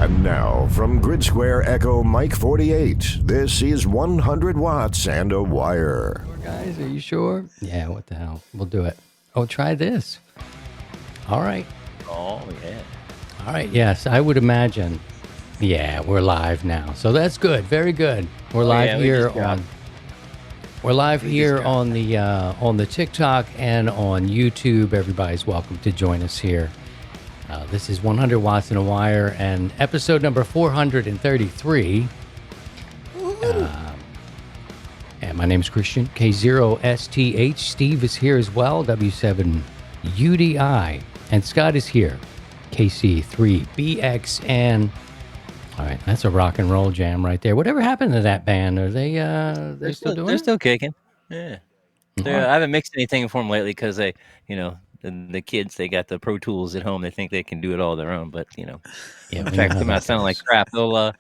And now, from Grid Square Echo Mike 48, this is 100 Watts and a Wire. Guys, are you sure? Yeah, what the hell? We'll do it. Oh, try this. All right. Oh, yeah. All right, yes, I would imagine. Yeah, we're live now. So that's good. Very good. We're live here on... We're live here on the TikTok and on YouTube. Everybody's welcome to join us here. This is 100 Watts and a Wire and episode number 433. And my name is Christian, K0STH. Steve is here as well, W7UDI. And Scott is here, KC3BX. And all right, that's a rock and roll jam right there. Whatever happened to that band? Are they they're still doing it? They're still kicking. Yeah. I haven't mixed anything for them lately because they, the kids, they got the Pro Tools at home. They think they can do it all their own, but in fact, they might sound like crap. They'll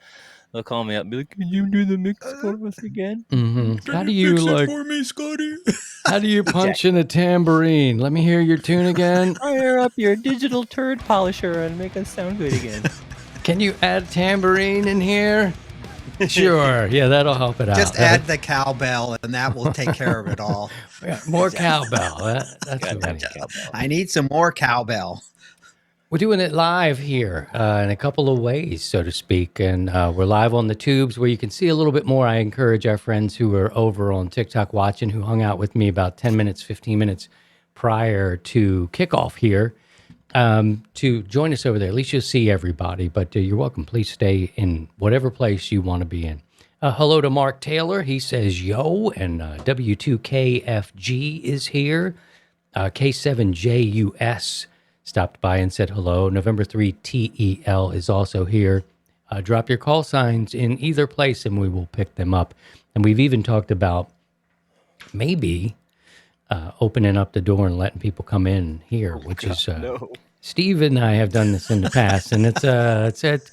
call me up and be like, "Can you do the mix for us again?" Mm-hmm. How do you fix it for me, Scotty? How do you punch in a tambourine? Let me hear your tune again. Fire up your digital turd polisher and make us sound good again. Can you add tambourine in here? Sure. Yeah, that'll help it out. Just add the cowbell, and that will take care of it all. Yeah, more cowbell. That's what I need. I need some more cowbell. We're doing it live here in a couple of ways, so to speak. And we're live on the tubes where you can see a little bit more. I encourage our friends who are over on TikTok watching, who hung out with me about 10 minutes, 15 minutes prior to kickoff here, to join us over there. At least you'll see everybody, but you're welcome. Please stay in whatever place you want to be in. Hello to Mark Taylor. He says, yo, and W2KFG is here. K7JUS stopped by and said hello. November 3 TEL is also here. Drop your call signs in either place and we will pick them up. And we've even talked about maybe opening up the door and letting people come in here, which is Steve and I have done this in the past, and it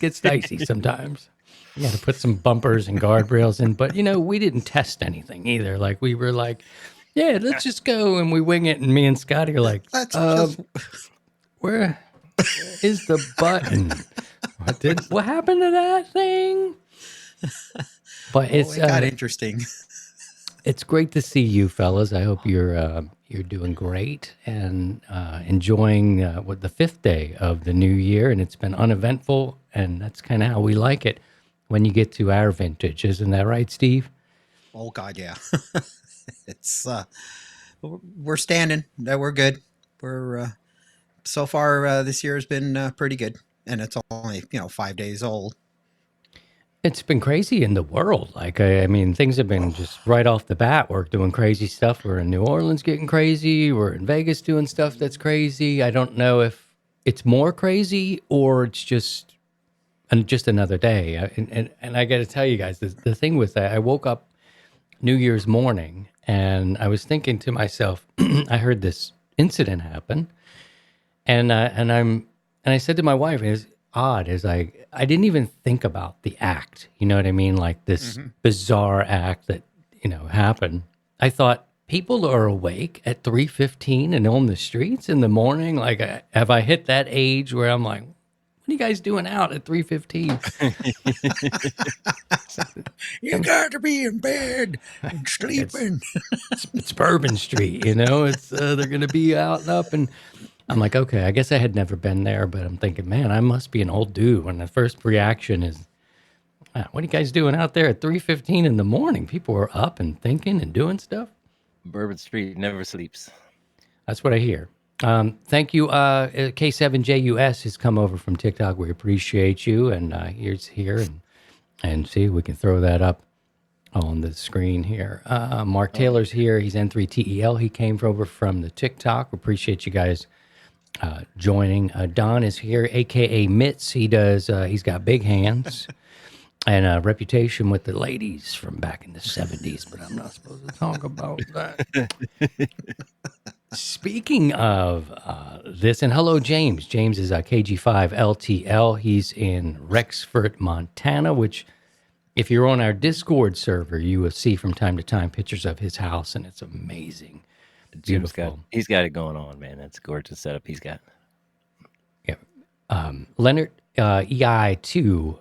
gets dicey sometimes. You got to put some bumpers and guardrails in, but we didn't test anything either. Like we were like, yeah, let's just go, and we wing it. And me and Scotty are like, where is the button? What happened to that thing? But it got interesting. It's great to see you, fellas. I hope you're doing great and enjoying the fifth day of the new year, and it's been uneventful, and that's kind of how we like it when you get to our vintage. Isn't that right, Steve? Oh God, yeah. It's we're standing. We're good. We're so far this year has been pretty good, and it's only 5 days old. It's been crazy in the world. Like, I mean, things have been just right off the bat. We're doing crazy stuff. We're in New Orleans getting crazy. We're in Vegas doing stuff that's crazy. I don't know if it's more crazy or it's just another day. And I got to tell you guys, the thing with that, I woke up New Year's morning and I was thinking to myself, I heard this incident happen, and I said to my wife, it's odd, is I didn't even think about the act. You know what I mean? Like this bizarre act that happened. I thought people are awake at 3:15 and on the streets in the morning. Like, have I hit that age where I'm like, what are you guys doing out at 3:15? You got to be in bed and sleeping. It's Bourbon Street, It's they're going to be out and up, and I'm like, okay, I guess I had never been there, but I'm thinking, man, I must be an old dude when the first reaction is, what are you guys doing out there at 3:15 in the morning? People are up and thinking and doing stuff. Bourbon Street never sleeps. That's what I hear. Thank you. K7JUS has come over from TikTok. We appreciate you, and here's here, and see, we can throw that up on the screen here. Mark Taylor's here. He's N3TEL. He came over from the TikTok. Appreciate you guys joining. Don is here, aka Mitz. He's got big hands and a reputation with the ladies from back in the 70s, but I'm not supposed to talk about that. Speaking of this, and hello, James. James is KG5LTL. He's in Rexford, Montana, which, if you're on our Discord server, you will see from time to time pictures of his house, and it's amazing. Beautiful. He's got it going on, man. That's a gorgeous setup he's got. Yeah. Leonard EI2,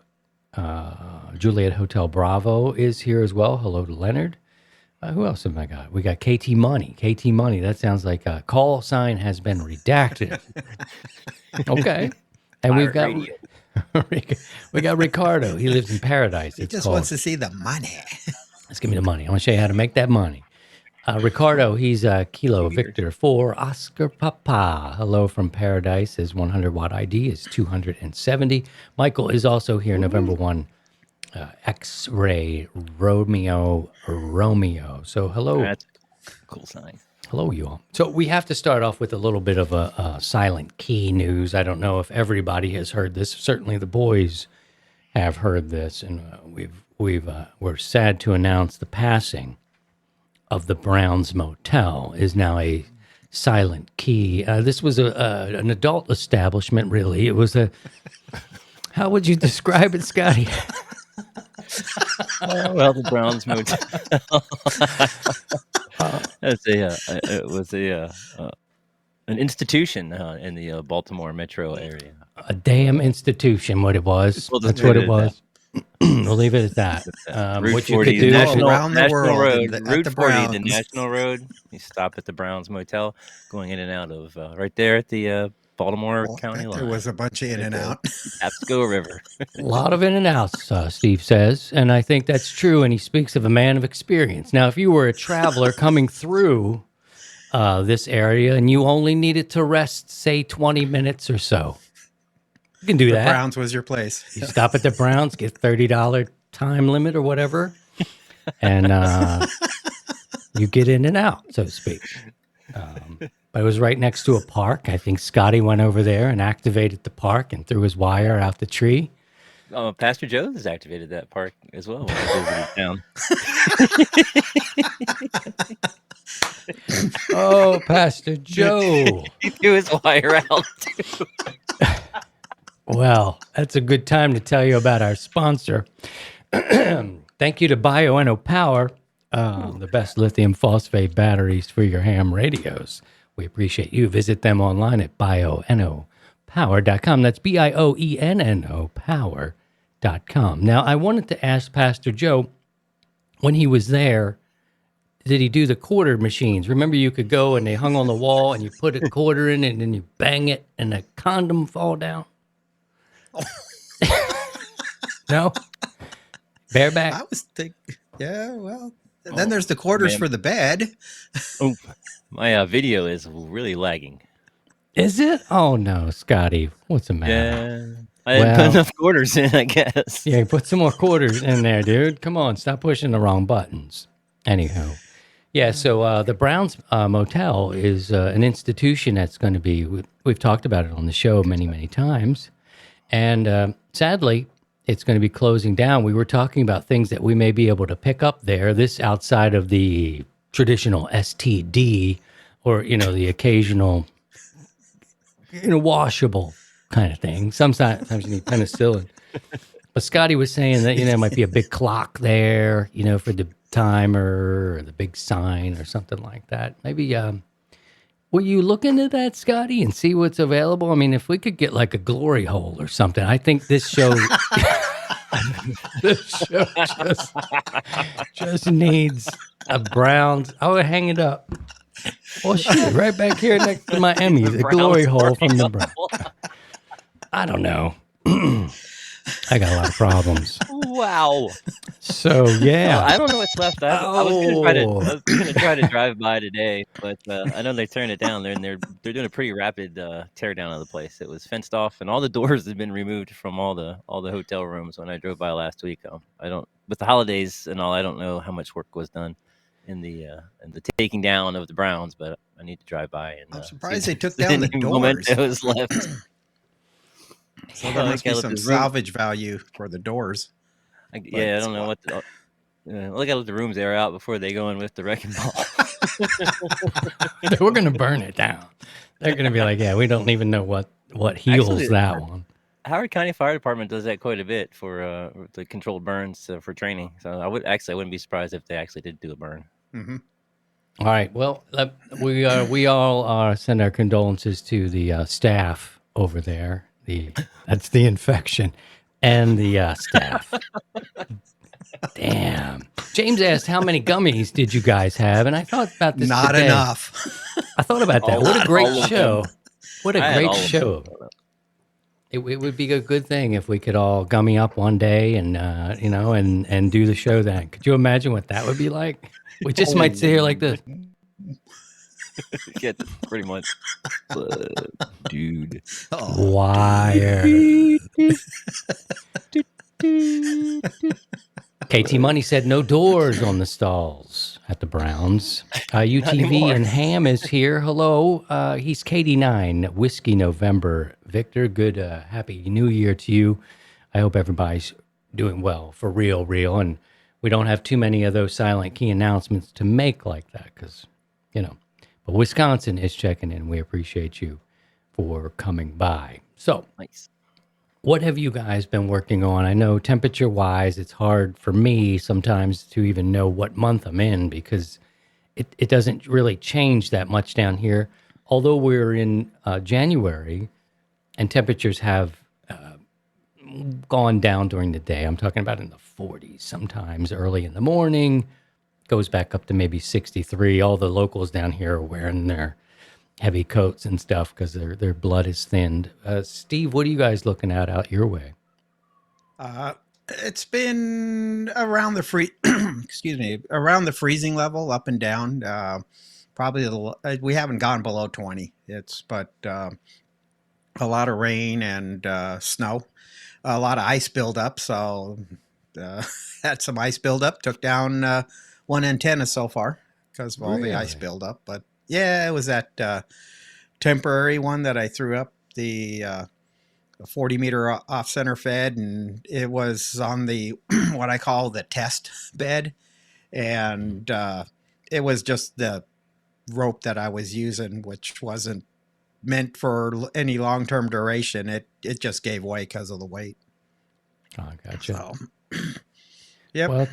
Juliet Hotel Bravo is here as well. Hello to Leonard. Who else have I got? We got KT Money. KT Money. That sounds like a call sign has been redacted. Okay. And we've got we got Ricardo. He lives in Paradise. He just wants to see the money. Let's give me the money. I want to show you how to make that money. Ricardo, he's Kilo Victor 4 Oscar Papa. Hello from Paradise. His 100 watt ID is 270. Michael is also here, November 1. X-Ray Romeo. So hello. That's a cool sign. Hello, you all. So we have to start off with a little bit of a silent key news. I don't know if everybody has heard this. Certainly the boys have heard this, and we're sad to announce the passing of the Browns Motel is now a silent key. This was an adult establishment, really. It was a. How would you describe it, Scotty? Well, the Browns Motel. It was an institution in the Baltimore metro area. A damn institution, what it was. That's what it was. We'll leave it at that. Route What 40, you could do around the National world Road, at Route the 40, the Browns. National Road. You stop at the Browns Motel, going in and out of right there at the Baltimore County line. There was a bunch of in and out. Absco River. a lot of in and outs, Steve says, and I think that's true. And he speaks of a man of experience. Now, if you were a traveler coming through this area and you only needed to rest, say, 20 minutes or so, you can do The that. Browns was your place. You stop at the Browns, get $30 time limit or whatever, and you get in and out, so to speak. But it was right next to a park. I think Scotty went over there and activated the park and threw his wire out the tree. Pastor Joe has activated that park as well when he visited town. Oh, Pastor Joe. He threw his wire out too. Well, that's a good time to tell you about our sponsor. Thank you to Bioenno Power, the best lithium phosphate batteries for your ham radios. We appreciate you. Visit them online at bioennopower.com. That's BIOENNO power.com. Now, I wanted to ask Pastor Joe, when he was there, did he do the quarter machines? Remember, you could go and they hung on the wall and you put a quarter in it and then you bang it and a condom fall down? No? Bareback? I was thinking, yeah, well, then there's the quarters for the bed. Oh, my video is really lagging. Is it? Oh, no, Scotty. What's the matter? Yeah. I didn't put enough quarters in, I guess. Yeah, put some more quarters in there, dude. Come on, stop pushing the wrong buttons. Anyhow. Yeah, so the Browns Motel is an institution that's going to be, we've talked about it on the show many, many times. And sadly, it's going to be closing down. We were talking about things that we may be able to pick up there. This outside of the traditional STD or, the occasional, washable kind of thing. Sometimes you need penicillin. But Scotty was saying that, it might be a big clock there, for the timer or the big sign or something like that. Maybe, will you look into that, Scotty, and see what's available? I mean, if we could get like a glory hole or something, I think this show, just needs a Browns. I would hang it up. Well, shoot, right back here next to my Emmy, the glory hole from the Browns. I don't know. I got a lot of problems. Wow. So, yeah. I don't know what's left. I was going to try to drive by today, but I know they turned it down. They're doing a pretty rapid tear down of the place. It was fenced off, and all the doors have been removed from all the hotel rooms. When I drove by last week, with the holidays and all, I don't know how much work was done in the taking down of the Browns, but I need to drive by. And I'm surprised they took down the doors. Mementos left. So there must be some salvage value for the doors. I don't know what. Look at the rooms they were out before they go in with the wrecking ball. We're going to burn it down. They're going to be like, yeah, we don't even know what heals Actually, that one. Howard County Fire Department does that quite a bit for the controlled burns for training. So I wouldn't be surprised if they actually did do a burn. Mm-hmm. All right. Well, we all send our condolences to the staff over there, That's the infection and the staff. Damn. James asked, how many gummies did you guys have? And I thought about this Not today. enough. I thought about that. What a great show. What a I had great all of show. It would be a good thing if we could all gummy up one day and, and do the show then. Could you imagine what that would be like? We just might sit here like this. Get pretty much, dude. Oh, Wire. KT Money said no doors on the stalls at the Browns. UTV and Ham is here. Hello. He's KD9, Whiskey November. Victor, good happy New Year to you. I hope everybody's doing well, for real. And we don't have too many of those silent key announcements to make like that because, But Wisconsin is checking in. We appreciate you for coming by. So, Nice. what have you guys been working on? I know temperature-wise, it's hard for me sometimes to even know what month I'm in because it doesn't really change that much down here. Although we're in January and temperatures have gone down during the day. I'm talking about in the 40s sometimes early in the morning. Goes back up to maybe 63. All the locals down here are wearing their heavy coats and stuff because their blood is thinned. Steve, what are you guys looking at out your way? It's been around the around the freezing level, up and down. Probably we haven't gone below 20. But a lot of rain and snow, a lot of ice buildup. So had some ice buildup. Took down one antenna so far because of all the ice buildup. But yeah, it was that temporary one that I threw up, the 40-meter off center fed, and it was on the what I call the test bed, and it was just the rope that I was using, which wasn't meant for any long-term duration. It just gave way because of the weight. Oh, gotcha. So, yep. Well,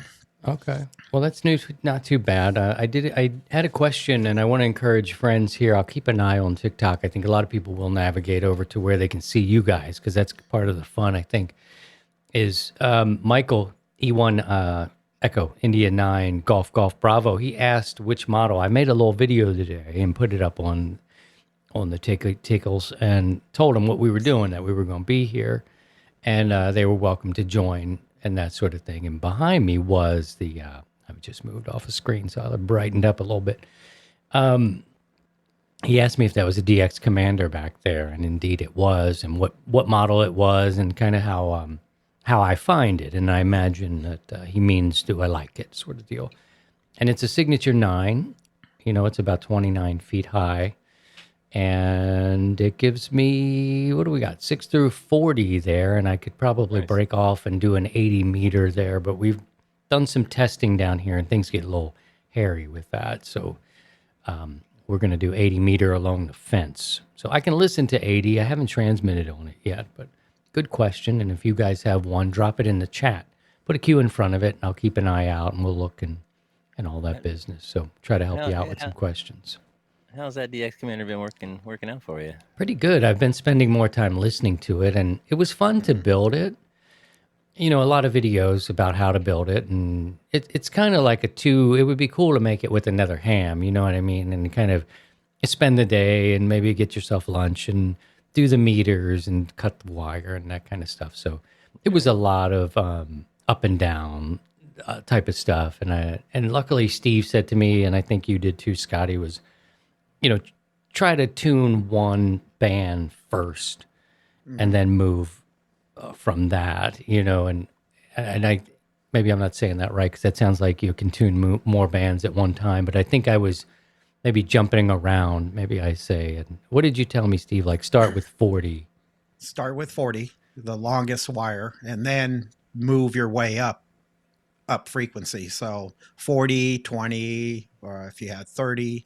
okay. Well, that's not too bad. I had a question, and I want to encourage friends here. I'll keep an eye on TikTok. I think a lot of people will navigate over to where they can see you guys because that's part of the fun, I think, is Michael E1 Echo India 9 Golf Bravo. He asked which model. I made a little video today and put it up on the Tickles and told them what we were doing, that we were going to be here, and they were welcome to join and that sort of thing. And behind me was the I've just moved off a screen, so I brightened up a little bit. He asked me if that was a DX Commander back there, and indeed it was, and what model it was, and kind of how I find it. And I imagine that he means, do I like it, sort of deal. And it's a Signature 9. It's about 29 feet high. And it gives me, what do we got? 6 through 40 there. And I could probably break off and do an 80 meter there. But we've done some testing down here and things get a little hairy with that. So we're going to do 80 meter along the fence. So I can listen to 80. I haven't transmitted on it yet, but good question. And if you guys have one, drop it in the chat. Put a Q in front of it and I'll keep an eye out and we'll look and all that business. So try to help you out with some questions. How's that DX Commander been working out for you? Pretty good. I've been spending more time listening to it, and it was fun to build it. A lot of videos about how to build it, and it's kind of like it would be cool to make it with another ham, you know what I mean? And kind of spend the day and maybe get yourself lunch and do the meters and cut the wire and that kind of stuff. So it was a lot of up and down type of stuff. And luckily Steve said to me, and I think you did too, Scotty, was, try to tune one band first and then move from that, and I, maybe I'm not saying that right, because that sounds like you can tune more bands at one time, but I think I was maybe jumping around. Maybe I say, and what did you tell me, Steve? Like start with 40. Start with 40, the longest wire, and then move your way up frequency. So 40, 20, or if you had 30,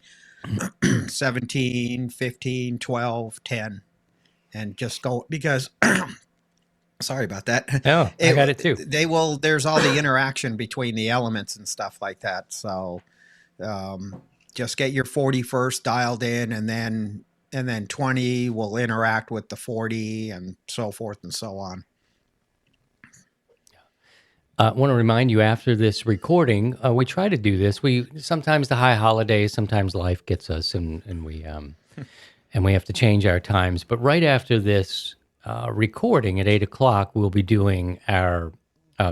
17, 15, 12, 10, and just go, because sorry about that. Oh, I got it too. There's all the interaction between the elements and stuff like that. So just get your 40 first dialed in, and then and then 20 will interact with the 40 and so forth and so on. I want to remind you after this recording, we try to do this. We sometimes the high holidays, sometimes life gets us, and we have to change our times. But right after this recording at 8:00, we'll be doing our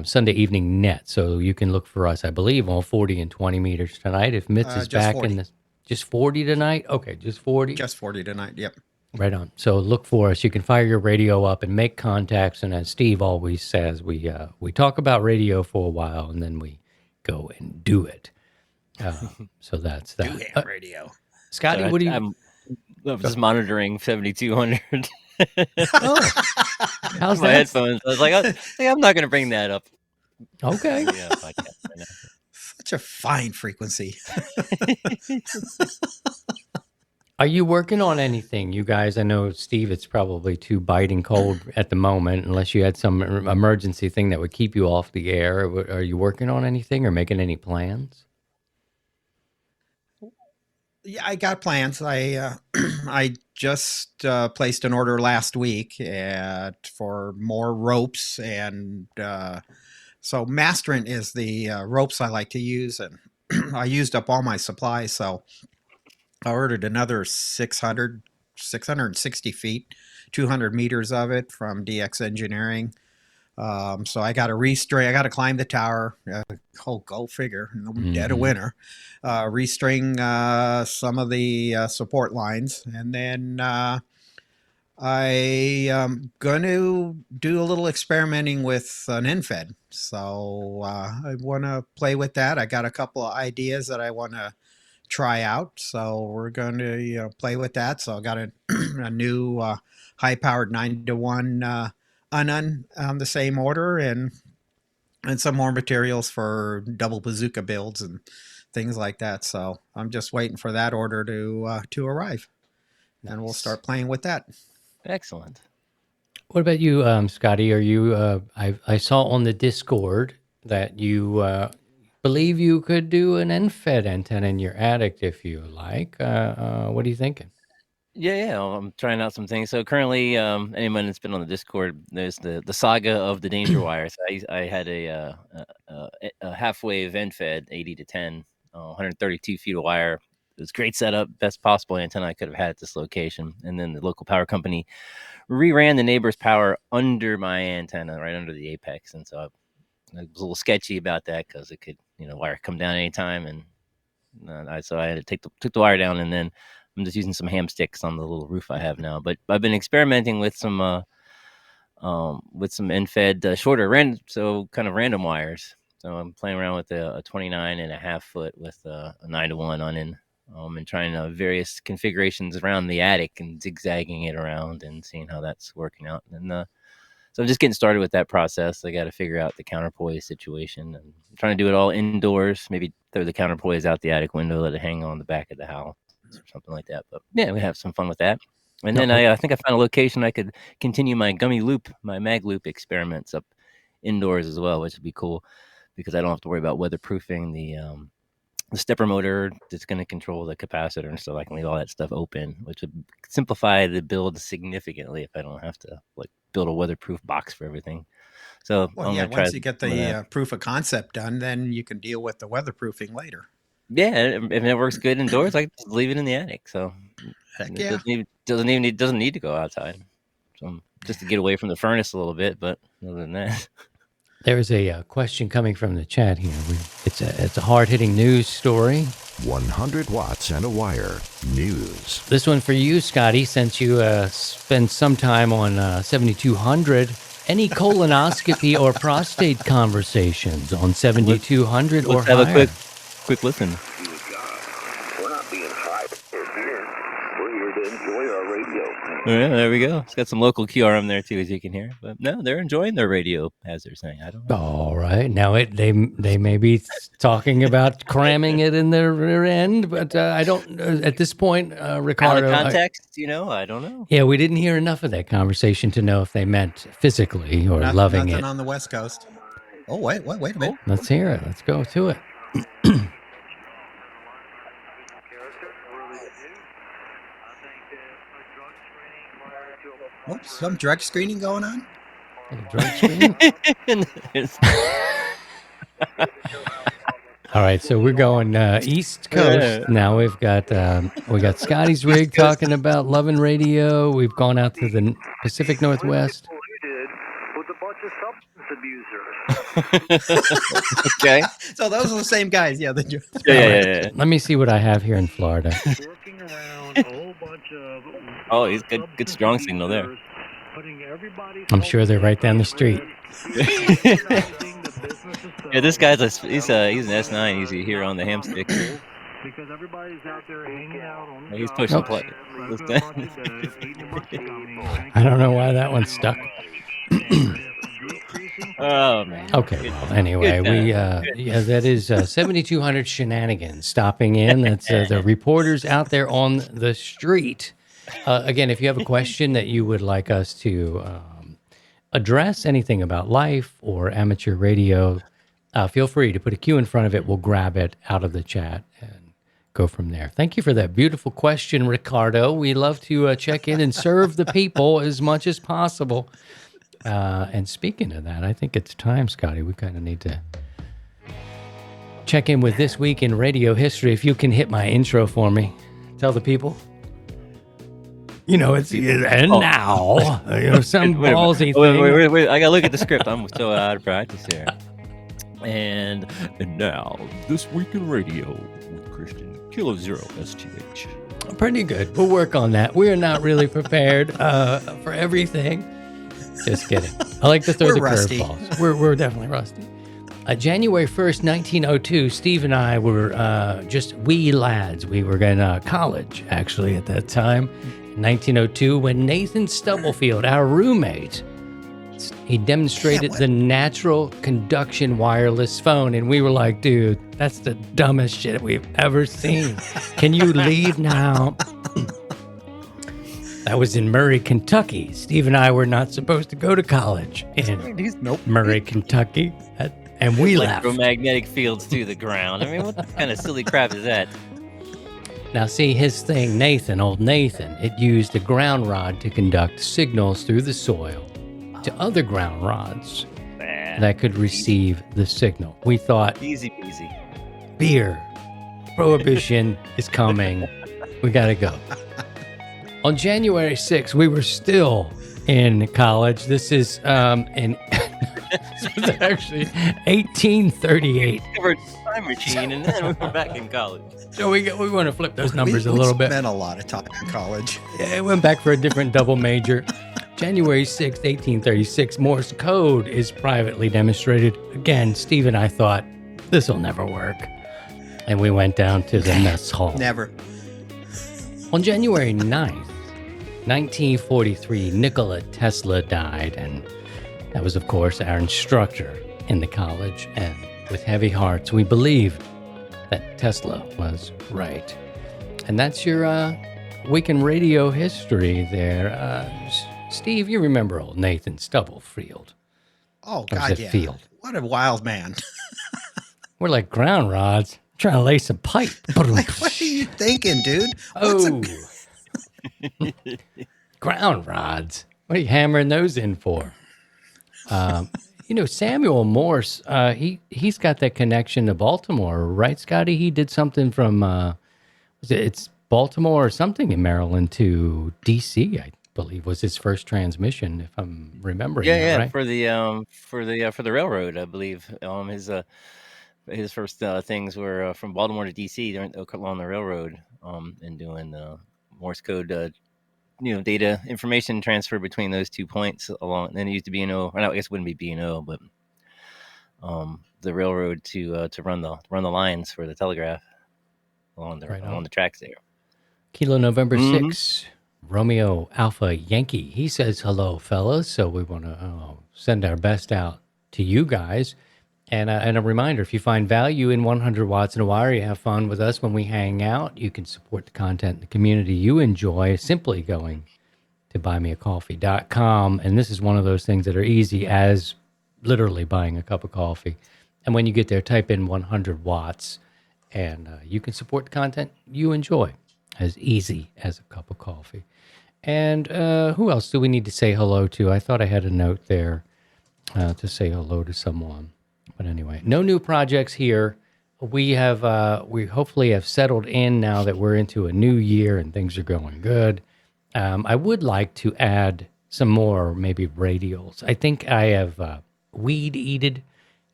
Sunday evening net. So you can look for us, I believe, on 40 and 20 meters tonight. If Mitz is Just back 40. in the just 40 tonight, okay, just 40. Just 40 tonight. Yep. Right on. So look for us. You can fire your radio up and make contacts. And as Steve always says, we talk about radio for a while and then we go and do it. So that's that. Do it, radio. Scotty, So what do you? I'm just monitoring 7200. Oh, how's My that? headphones. I was like, I'm not going to bring that up. Okay. Yeah, podcast right now. Such a fine frequency. Are you working on anything, you guys? I know, Steve, it's probably too biting cold at the moment, unless you had some emergency thing that would keep you off the air. Are you working on anything or making any plans? Yeah, I got plans. I just placed an order last week for more ropes, and so Masterant is the ropes I like to use, and I used up all my supplies, so I ordered another 660 feet, 200 meters of it from DX Engineering. So I got to restring. I got to climb the tower. Go figure. Dead of winter. Restring some of the support lines, and then I am going to do a little experimenting with an infed. So I want to play with that. I got a couple of ideas that I want to try out. So we're going to play with that. So I got a new high-powered 9-to-1 Unknown on the same order, and some more materials for double bazooka builds and things like that. So I'm just waiting for that order to arrive, and we'll start playing with that. Excellent. What about you, Scotty? Are you? I saw on the Discord that you believe you could do an NFED antenna in your attic if you like. What are you thinking? Yeah, I'm trying out some things. So currently, anyone that's been on the Discord, there's the saga of the danger wires. I had a half-wave NFED 80 to 10, 132 feet of wire. It was great setup, best possible antenna I could have had at this location. And then the local power company reran the neighbor's power under my antenna, right under the apex. And so I was a little sketchy about that because it could, wire come down anytime. And so I had to took the wire down, and then I'm just using some ham sticks on the little roof I have now. But I've been experimenting with some NFED shorter so kind of random wires. So I'm playing around with a 29.5 foot with a 9-to-1 on in, and trying various configurations around the attic and zigzagging it around and seeing how that's working out. And so I'm just getting started with that process. I got to figure out the counterpoise situation, and I'm trying to do it all indoors. Maybe throw the counterpoise out the attic window, let it hang on the back of the house or something like that. But yeah, we have some fun with that. And then I think I found a location I could continue my my mag loop experiments up indoors as well, which would be cool because I don't have to worry about weatherproofing the stepper motor that's going to control the capacitor and stuff. I can leave all that stuff open, which would simplify the build significantly if I don't have to build a weatherproof box for everything. So once you get the proof of concept done, then you can deal with the weatherproofing later. Yeah, if it works good indoors, I can just leave it in the attic. So heck yeah, doesn't need to go outside. So just to get away from the furnace a little bit, but other than that. There's a question coming from the chat here. It's a hard-hitting news story. 100 watts and a wire news. This one for you, Scotty, since you spend some time on 7200. Any colonoscopy or prostate conversations on 7200 or higher? Let's have a quick listen. We're not being hyped or here. We're here to enjoy our radio. Yeah, there we go. It's got some local QRM there too, as you can hear. But no, they're enjoying their radio, as they're saying. I don't know. All right. Now they may be talking about cramming it in their end, but I don't at this point, Ricardo. Out of context, I don't know. Yeah, we didn't hear enough of that conversation to know if they meant physically or loving nothing it. on the West Coast. Oh wait a minute. Let's hear it. Let's go to it. Oh, some drug screening going on? Little drug screen. All right, so we're going East Coast now. We got Scotty's rig talking about Lovin' Radio. We've gone out to the Pacific Northwest. You did with a bunch of substance abusers. Okay. So those are the same guys. Yeah. Yeah. Let me see what I have here in Florida. Working around a whole bunch of Oh, he's good strong signal there. putting everybody's I'm sure they're right down the street. Yeah, this guy's he's an S9. He's here on the ham stick. Because everybody's out there hanging out on the He's job. pushing play. I don't know why that one's stuck. Oh man. Okay. Well, anyway, that is 7200 Shenanigans stopping in. That's the reporters out there on the street. Again, if you have a question that you would like us to address, anything about life or amateur radio, feel free to put a Q in front of it. We'll grab it out of the chat and go from there. Thank you for that beautiful question, Ricardo. We love to check in and serve the people as much as possible. And speaking of that, I think it's time, Scotty, we kind of need to check in with This Week in Radio History. If you can hit my intro for me, tell the people. You know, it's now, some ballsy thing. Wait. I gotta look at the script. I'm still out of practice here. And now, This Week in Radio with Christian Kilo Zero STH. Pretty good. We'll work on that. We are not really prepared for everything. Just kidding. I like to throw the rusty. curveballs. We're definitely rusty. January 1st, 1902, Steve and I were just wee lads. We were in college, actually, at that time. In 1902, when Nathan Stubblefield, our roommate, he demonstrated the natural conduction wireless phone. And we were like, dude, that's the dumbest shit we've ever seen. Can you leave now? That was in Murray, Kentucky. Steve and I were not supposed to go to college in Murray, Kentucky. And we left. Electromagnetic fields to the ground. I mean, what kind of silly crap is that? Now, see, his thing, Nathan, old Nathan, it used a ground rod to conduct signals through the soil to other ground rods that could receive the signal. We thought, Easy peasy. beer, prohibition is coming. We got to go. On January 6th, we were still in college. This is in this was actually 1838. Covered time machine, and then we were back in college. So we want to flip those numbers a little bit. We spent a lot of time in college. Yeah, I went back for a different double major. January 6th, 1836, Morse code is privately demonstrated. Again, Steve and I thought, this will never work. And we went down to the mess hall. Never. On January 9th, 1943, Nikola Tesla died, and that was, of course, our instructor in the college. And with heavy hearts, we believed that Tesla was right. And that's your Week in Radio History there. Steve, you remember old Nathan Stubblefield. Oh, Or was God, it yeah. Field? What a wild man. We're like ground rods trying to lay some pipe. Like, what are you thinking, dude? Oh, ground rods. What are you hammering those in for? Samuel Morse, he's got that connection to Baltimore, right, Scotty? He did something from, it's Baltimore or something in Maryland to D.C., I believe, was his first transmission, if I'm remembering that, right? For the railroad, I believe. His first things were from Baltimore to DC along the railroad, and doing Morse code, data information transfer between those 2 points along. And then it used to B&O, or no, I guess it wouldn't be B&O, but the railroad to run the lines for the telegraph along the tracks there. Kilo November 6, Romeo Alpha Yankee. He says, hello, fellas. So we want to send our best out to you guys. And a reminder, if you find value in 100 Watts in a Wire, you have fun with us when we hang out, you can support the content in the community you enjoy simply going to buymeacoffee.com. And this is one of those things that are easy as literally buying a cup of coffee. And when you get there, type in 100 Watts, and you can support the content you enjoy as easy as a cup of coffee. And who else do we need to say hello to? I thought I had a note there to say hello to someone. But anyway, no new projects here. We hopefully have settled in now that we're into a new year and things are going good. I would like to add some more maybe radials. I think I have weed-eated.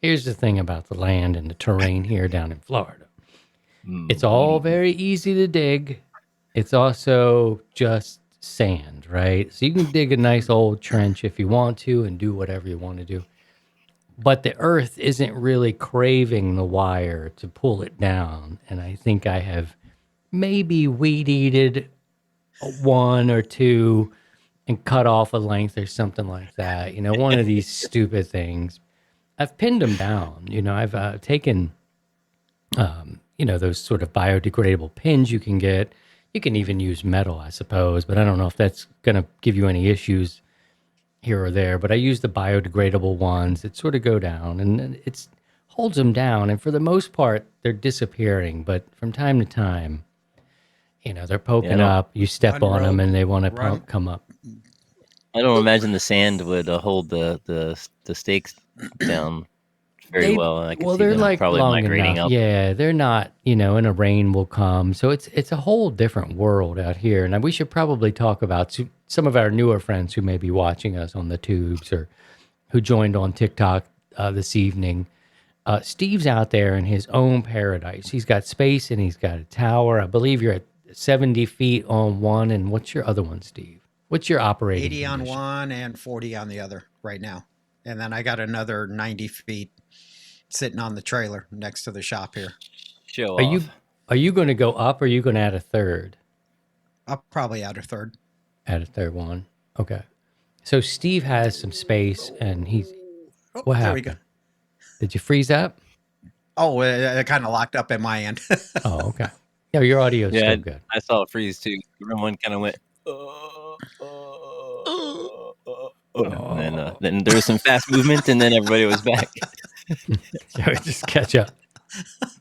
Here's the thing about the land and the terrain here down in Florida. It's all very easy to dig. It's also just sand, right? So you can dig a nice old trench if you want to and do whatever you want to do. But the earth isn't really craving the wire to pull it down. And I think I have maybe weed-eated one or two and cut off a length or something like that. You know, one of these stupid things. I've pinned them down. You know, I've taken, those sort of biodegradable pins you can get. You can even use metal, I suppose, but I don't know if that's going to give you any issues here or there. But I use the biodegradable ones that sort of go down, and it holds them down. And for the most part, they're disappearing. But from time to time, they're poking up. You step on them, and they want to come up. I don't imagine the sand would hold the stakes down very well. I can see they're them like probably long migrating enough. up. Yeah, they're not. And a rain will come, so it's a whole different world out here. And we should probably talk about some of our newer friends who may be watching us on the tubes or who joined on TikTok this evening. Steve's out there in his own paradise. He's got space and he's got a tower. I believe you're at 70 feet on one. And what's your other one, Steve? What's your operating 80 on condition? one and 40 on the other right now. And then I got another 90 feet sitting on the trailer next to the shop here. Show Are off. you going to go up or are you going to add a third? I'll probably add a third. Add a third one. Okay. So Steve has some space and he's... What happened? There we go. Did you freeze up? Oh, it kind of locked up at my end. Oh, okay. Yeah, your audio is still good. I saw it freeze too. Everyone kind of went. And then there was some fast movement, and then everybody was back. So just catch up.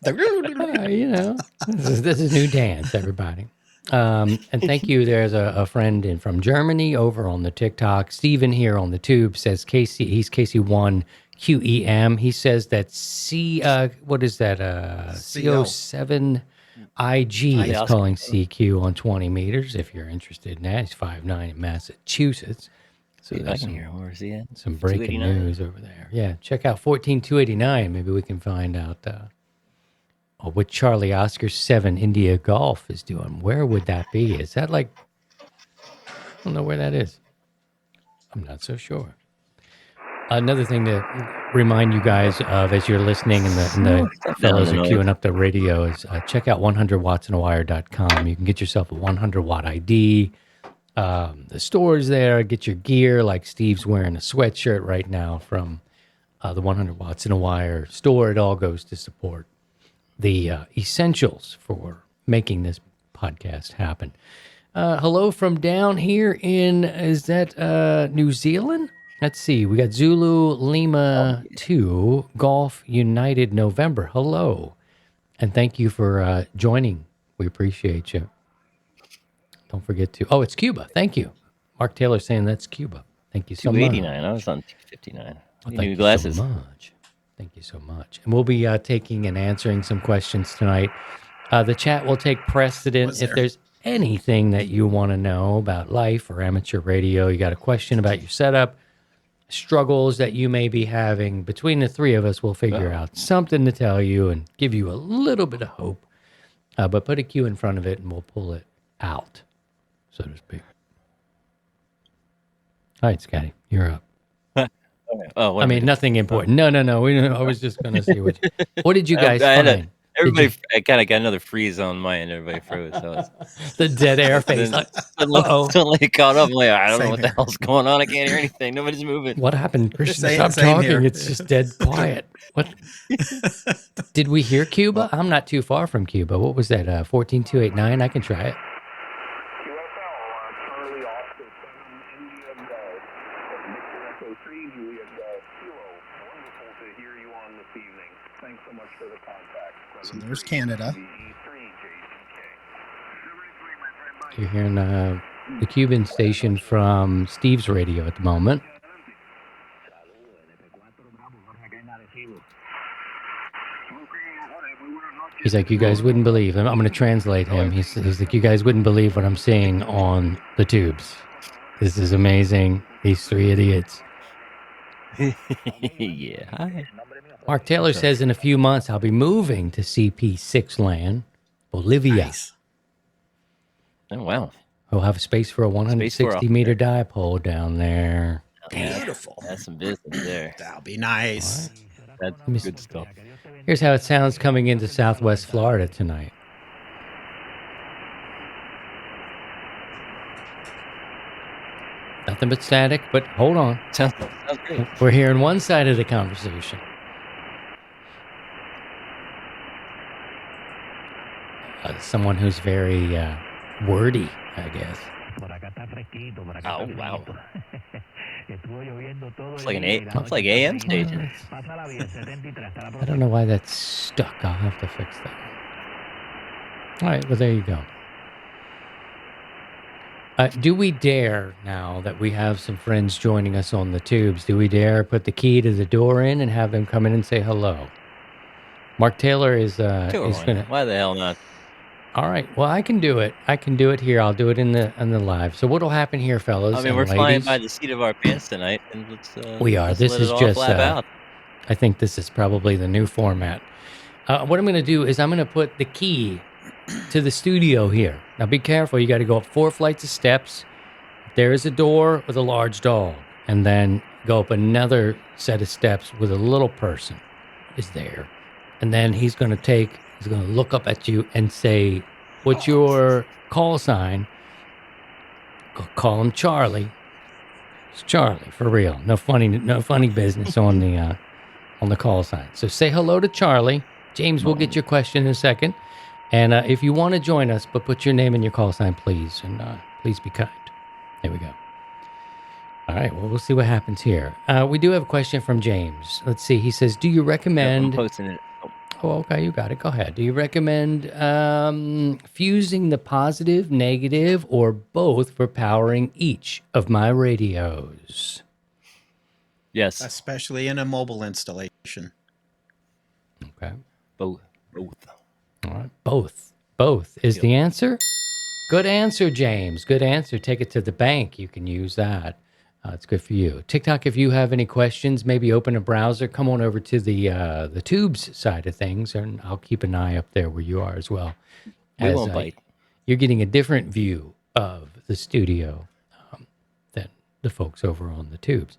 This is new dance, everybody. And thank you. There's a friend from Germany over on the TikTok. Steven here on the tube says he's KC1 QEM. He says that what is that? CO7 IG is calling CQ on 20 meters. If you're interested in that, he's 5'9" in Massachusetts. So I can hear. Where is he at? Some breaking news over there. Yeah, check out 14289. Maybe we can find out what Charlie Oscar 7 India Golf is doing. Where would that be? Is that I don't know where that is. I'm not so sure. Another thing to remind you guys of as you're listening and the fellows are queuing up the radio is check out 100wattsandawire.com. You can get yourself a 100-watt ID. The store's there. Get your gear. Like Steve's wearing a sweatshirt right now from the 100 Watts and a Wire store. It all goes to support the essentials for making this podcast happen. Hello from down here in, is that New Zealand? Let's see. We got Zulu Lima 2 Golf United November. Hello. And thank you for joining. We appreciate you. Don't forget to... Oh, it's Cuba. Thank you. Mark Taylor saying that's Cuba. Thank you so much. 289. I was on 259. Well, New glasses. So much. Thank you so much. And we'll be taking and answering some questions tonight. The chat will take precedent. If there's anything that you want to know about life or amateur radio, you got a question about your setup, struggles that you may be having, between the three of us, we'll figure out something to tell you and give you a little bit of hope. But put a Q in front of it and we'll pull it out, so to speak. All right, Scotty, you're up. Oh, I mean, nothing important. No. I was just going to see what did you guys find? Everybody, I kind of got another freeze on my end. Everybody froze. So the dead air face. Suddenly caught up. I'm like, I don't know what the hell's going on. I can't hear anything. Nobody's moving. What happened, Christian? Stop talking. Here. It's just dead quiet. What? Did we hear Cuba? I'm not too far from Cuba. What was that? 14289. I can try it. So there's Canada. You're hearing the Cuban station from Steve's radio at the moment. He's like, you guys wouldn't believe. I'm going to translate him. He's like, you guys wouldn't believe what I'm seeing on the tubes. This is amazing. These three idiots. Yeah. Hi. Mark Taylor says in a few months I'll be moving to CP6 land, Bolivia. Nice. Oh, wow. We'll have space for a 160-meter dipole down there. Beautiful. That's some business there. That'll be nice. That's good stuff. Here's how it sounds coming into Southwest Florida tonight. Nothing but static, but hold on. Sounds great. We're hearing one side of the conversation. Someone who's very wordy, I guess. Oh, wow. It's like AM station. I don't know why that's stuck. I'll have to fix that. All right, well, there you go. Do we dare, now that we have some friends joining us on the tubes, do we dare put the key to the door in and have them come in and say hello? Mark Taylor is Sure, going to... why the hell not? All right, well, I can do it. I can do it here. I'll do it in the live. So what'll happen here, fellas? I mean, and we're flying ladies? by the seat of our pants tonight, and We are. let's This let is it all just... flap out. I think this is probably the new format. What I'm going to do is I'm going to put the key to the studio here. Now, be careful. You got to go up 4 flights of steps. There is a door with a large dog. And then go up another set of steps with a little person is there. And then he's going to look up at you and say, what's your call sign? Call him Charlie. It's Charlie, for real. No funny business on the call sign. So say hello to Charlie. James will get your question in a second. And if you want to join us, but put your name and your call sign, please. And please be kind. There we go. All right, well, we'll see what happens here. We do have a question from James. Let's see. He says, do you recommend... I'm posting it. Oh, okay, you got it. Go ahead. Do you recommend fusing the positive, negative, or both for powering each of my radios? Yes. Especially in a mobile installation. Okay. Both. All right. Both is the answer. Good answer, James. Good answer. Take it to the bank. You can use that. It's good for you. TikTok, if you have any questions, maybe open a browser. Come on over to the tubes side of things, and I'll keep an eye up there where you are as well. We won't bite. You're getting a different view of the studio than the folks over on the tubes.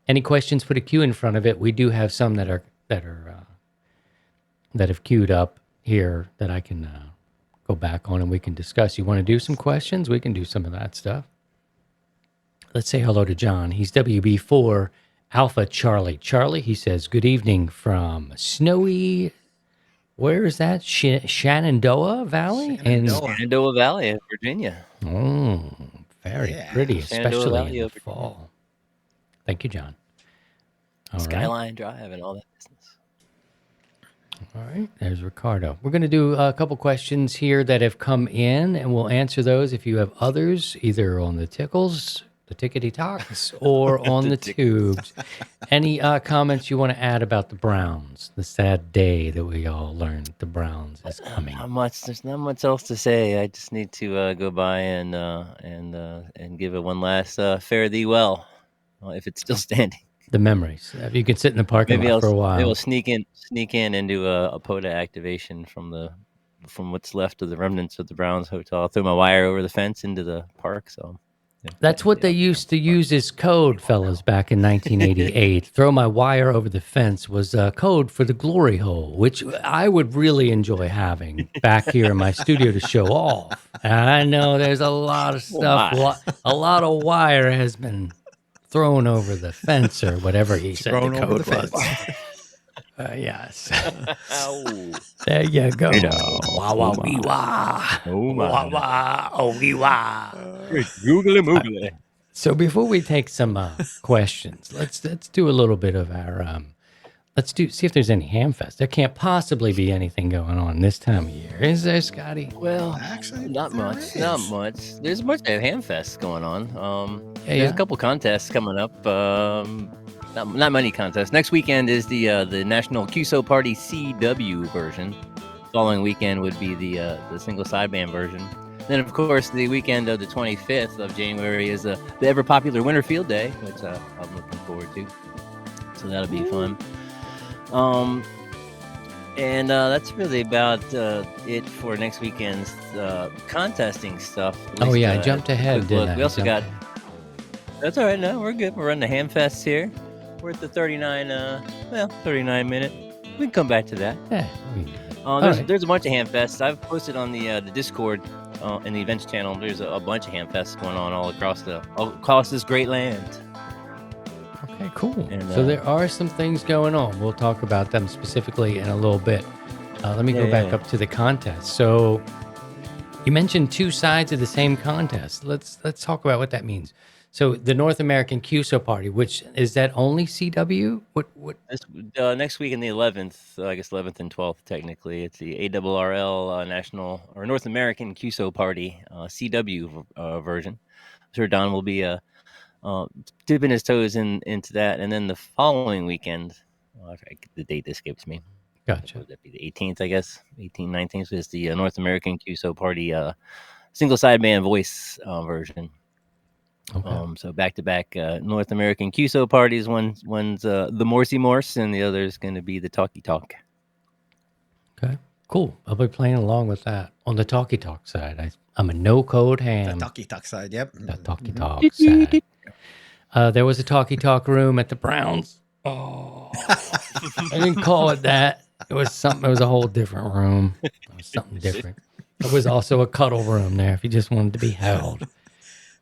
Any questions? Put a Q in front of it. We do have some that have queued up here that I can go back on and we can discuss. You want to do some questions? We can do some of that stuff. Let's say hello to John. He's WB4 Alpha Charlie. Charlie, he says, good evening from snowy, where is that? Shenandoah Valley? Shenandoah Valley of Virginia. Oh, very pretty, especially Valley in the fall. Thank you, John. All Skyline Drive and all that business. All right, there's Ricardo. We're going to do a couple questions here that have come in, and we'll answer those. If you have others, either on the tickles, the tickety talks, or on the tubes. Any comments you want to add about the Browns? The sad day that we all learned the Browns is coming. There's not much else to say. I just need to go by and give it one last fare thee well, if it's still standing. The memories. If you can sit in the parking lot for a while. Maybe I'll sneak in and do a POTA activation from what's left of the remnants of the Browns hotel. I'll throw my wire over the fence into the park. So yeah, that's what they used to use as code, fellas, back in 1988. Throw my wire over the fence was code for the glory hole, which I would really enjoy having back here in my studio to show off. And I know there's a lot of stuff. A lot of wire has been thrown over the fence or whatever he said the code was. Yes. There you go. Wah wah wee wah. Oh my. Wah wah oh wee wah. Googly moogly. So before we take some questions, let's do a little bit of our let's see if there's any Hamfest. There can't possibly be anything going on this time of year, is there, Scotty? Well, Actually, not there much. is. Not much. There's a bunch of Hamfests going on. There's yeah. a couple contests coming up. Not many contests. Next weekend is the National QSO Party CW version. Following weekend would be the single sideband version. Then, of course, the weekend of the 25th of January is the ever popular Winter Field Day, which I'm looking forward to. So that'll be fun. And that's really about it for next weekend's contesting stuff. Oh yeah, I jumped ahead, quick didn't look. I? We also Jumped got. ahead. That's all right. No, we're good. We're running the Hamfests here. We're at the 39 minute. We can come back to that. Yeah. we can do that. There's a bunch of Hamfests. I've posted on the Discord in the events channel. There's a bunch of Hamfests going on all across this great land. Okay, cool. And, So there are some things going on. We'll talk about them specifically in a little bit. Let me go back up to the contest. So you mentioned two sides of the same contest. Let's talk about what that means. So the North American QSO Party, which is that only CW? What? Next week in the 11th, I guess 11th and 12th technically, it's the ARRL National or North American QSO Party CW version. I'm sure Don will be dipping his toes into that, and then the following weekend, the date escapes me. Gotcha. Would that be the 18th? I guess 18th, 19th is the North American QSO Party single sideband voice version. Okay. So back to back North American QSO parties. One's the Morsey Morse, and the other is going to be the Talkie Talk. Okay. Cool. I'll be playing along with that. On the Talkie Talk side, I'm a no code The ham. Talkie Talk side, yep. The Talkie Talk side. There was a Talkie Talk room at the Browns. Oh, I didn't call it that. It was something. It was a whole different room. It was something different. There was also a cuddle room there if you just wanted to be held.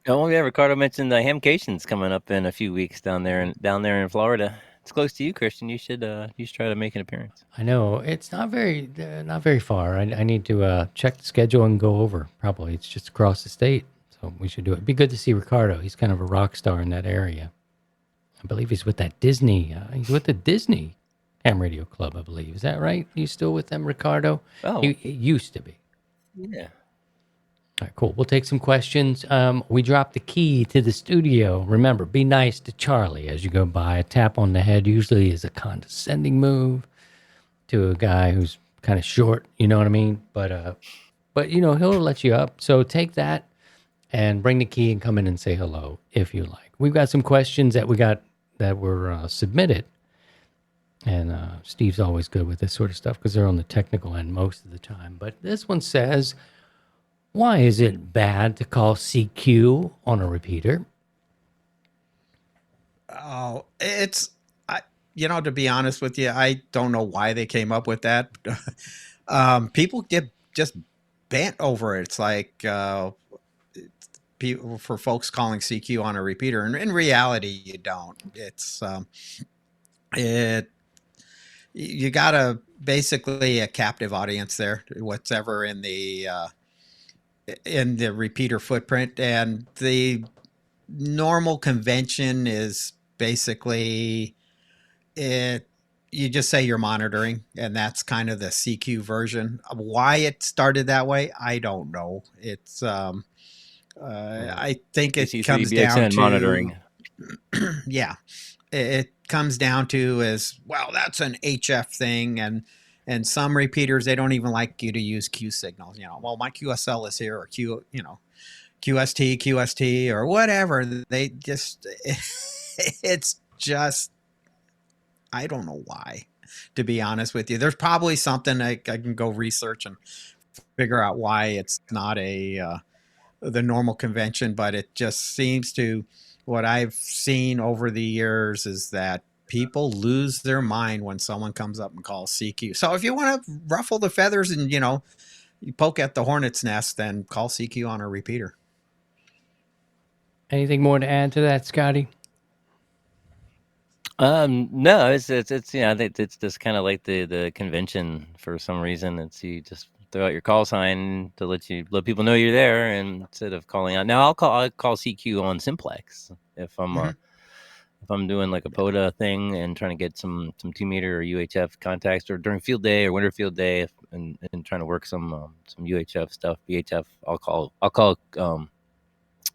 Oh yeah, Ricardo mentioned the Hamcations coming up in a few weeks down there in Florida. It's close to you, Christian. You should try to make an appearance. I know it's not very far. I need to check the schedule and go over. Probably it's just across the state, so we should do it. It'd be good to see Ricardo. He's kind of a rock star in that area. I believe he's with that Disney. He's with the Disney Ham Radio Club, I believe. Is that right? You still with them, Ricardo? Oh, He used to be. yeah. All right, cool. We'll take some questions. We dropped the key to the studio. Remember, be nice to Charlie as you go by. A tap on the head usually is a condescending move to a guy who's kind of short. You know what I mean? But he'll let you up. So take that and bring the key and come in and say hello if you like. We've got some questions that were submitted, and Steve's always good with this sort of stuff because they're on the technical end most of the time. But this one says, why is it bad to call CQ on a repeater? Oh, to be honest with you, I don't know why they came up with that. People get just bent over it. It's like for folks calling CQ on a repeater, and in reality, you don't. It's you got basically a captive audience there. Whatever in the repeater footprint, and the normal convention is basically it. You just say you're monitoring, and that's kind of the CQ version. Why it started that way, I don't know. It's I think it comes down to monitoring. Yeah, it comes down to is, well, that's an HF thing, and some repeaters, they don't even like you to use Q signals. Well, my QSL is here, or QST, or whatever. They just, it's just, I don't know why, to be honest with you. There's probably something I can go research and figure out why it's not the normal convention, but it just seems to, what I've seen over the years is that people lose their mind when someone comes up and calls CQ. So if you want to ruffle the feathers and, you poke at the hornet's nest, then call CQ on a repeater. Anything more to add to that, Scotty? No, it's I think it's just kind of like the convention for some reason. It's you just throw out your call sign to let people know you're there, and instead of calling out. Now I'll call CQ on simplex if I'm if I'm doing like a POTA thing and trying to get some 2-meter or UHF contacts, or during field day or winter field day, and trying to work some UHF stuff, VHF, I'll call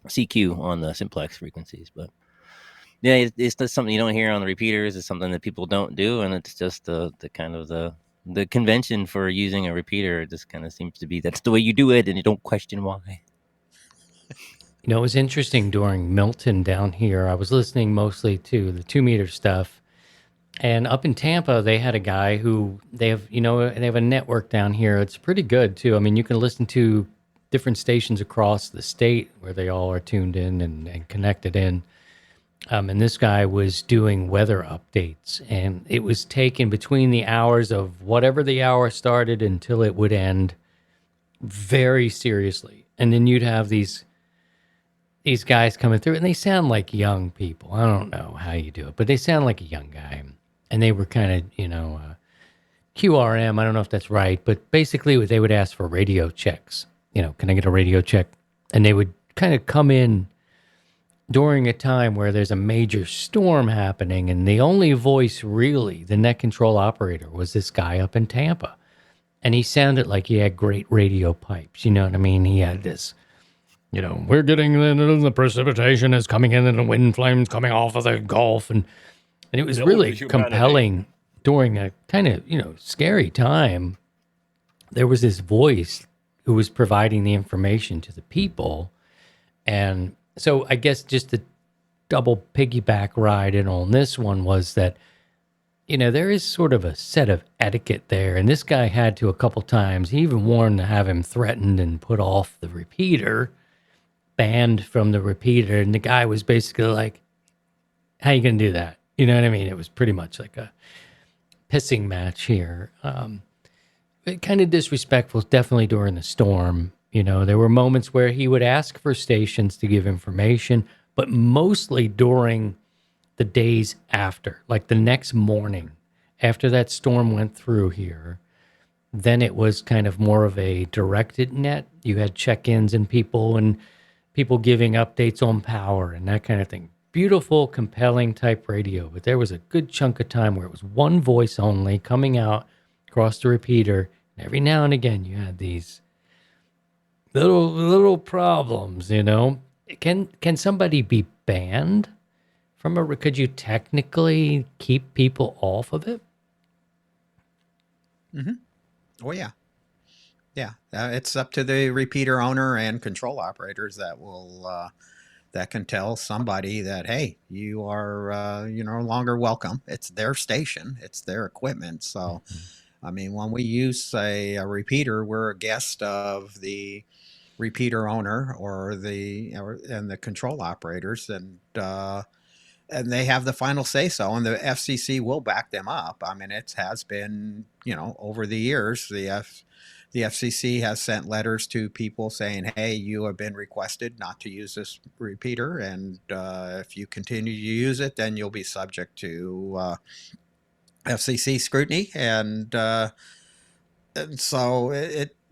CQ on the simplex frequencies. But yeah, it's just something you don't hear on the repeaters. It's something that people don't do, and it's just the kind of the convention for using a repeater. It just kind of seems to be that's the way you do it, and you don't question why. You know, it was interesting during Milton down here. I was listening mostly to the 2-meter stuff. And up in Tampa, they had a guy who they have a network down here. It's pretty good, too. I mean, you can listen to different stations across the state where they all are tuned in and connected in. And this guy was doing weather updates. And it was taken between the hours of whatever the hour started until it would end very seriously. And then you'd have these guys coming through, and they sound like young people. I don't know how you do it, but they sound like a young guy. And they were kind of, QRM. I don't know if that's right, but basically they would ask for radio checks. Can I get a radio check? And they would kind of come in during a time where there's a major storm happening, and the only voice really, the net control operator, was this guy up in Tampa. And he sounded like he had great radio pipes. You know what I mean? He had this, we're getting the precipitation is coming in and the wind flames coming off of the Gulf. And it was really compelling during a kind of, scary time. There was this voice who was providing the information to the people. And so I guess just the double piggyback ride in on this one was that, there is sort of a set of etiquette there. And this guy had to a couple times. He even warned to have him threatened and put off the repeater, banned from the repeater. And the guy was basically like, how you going to do that? You know what I mean? It was pretty much like a pissing match here. Kind of disrespectful, definitely during the storm. There were moments where he would ask for stations to give information, but mostly during the days after, like the next morning after that storm went through here. Then it was kind of more of a directed net. You had check-ins and people giving updates on power and that kind of thing. Beautiful, compelling type radio, but there was a good chunk of time where it was one voice only coming out across the repeater. And every now and again, you had these little problems. Can somebody be banned from could you technically keep people off of it? Mm-hmm. Oh yeah. Yeah. It's up to the repeater owner and control operators that will, that can tell somebody that, hey, you are, no longer welcome. It's their station. It's their equipment. So, I mean, when we use a repeater, we're a guest of the repeater owner and the control operators, and they have the final say so, and the FCC will back them up. I mean, it has been, over the years, the FCC has sent letters to people saying, hey, you have been requested not to use this repeater, and if you continue to use it, then you'll be subject to FCC scrutiny, and so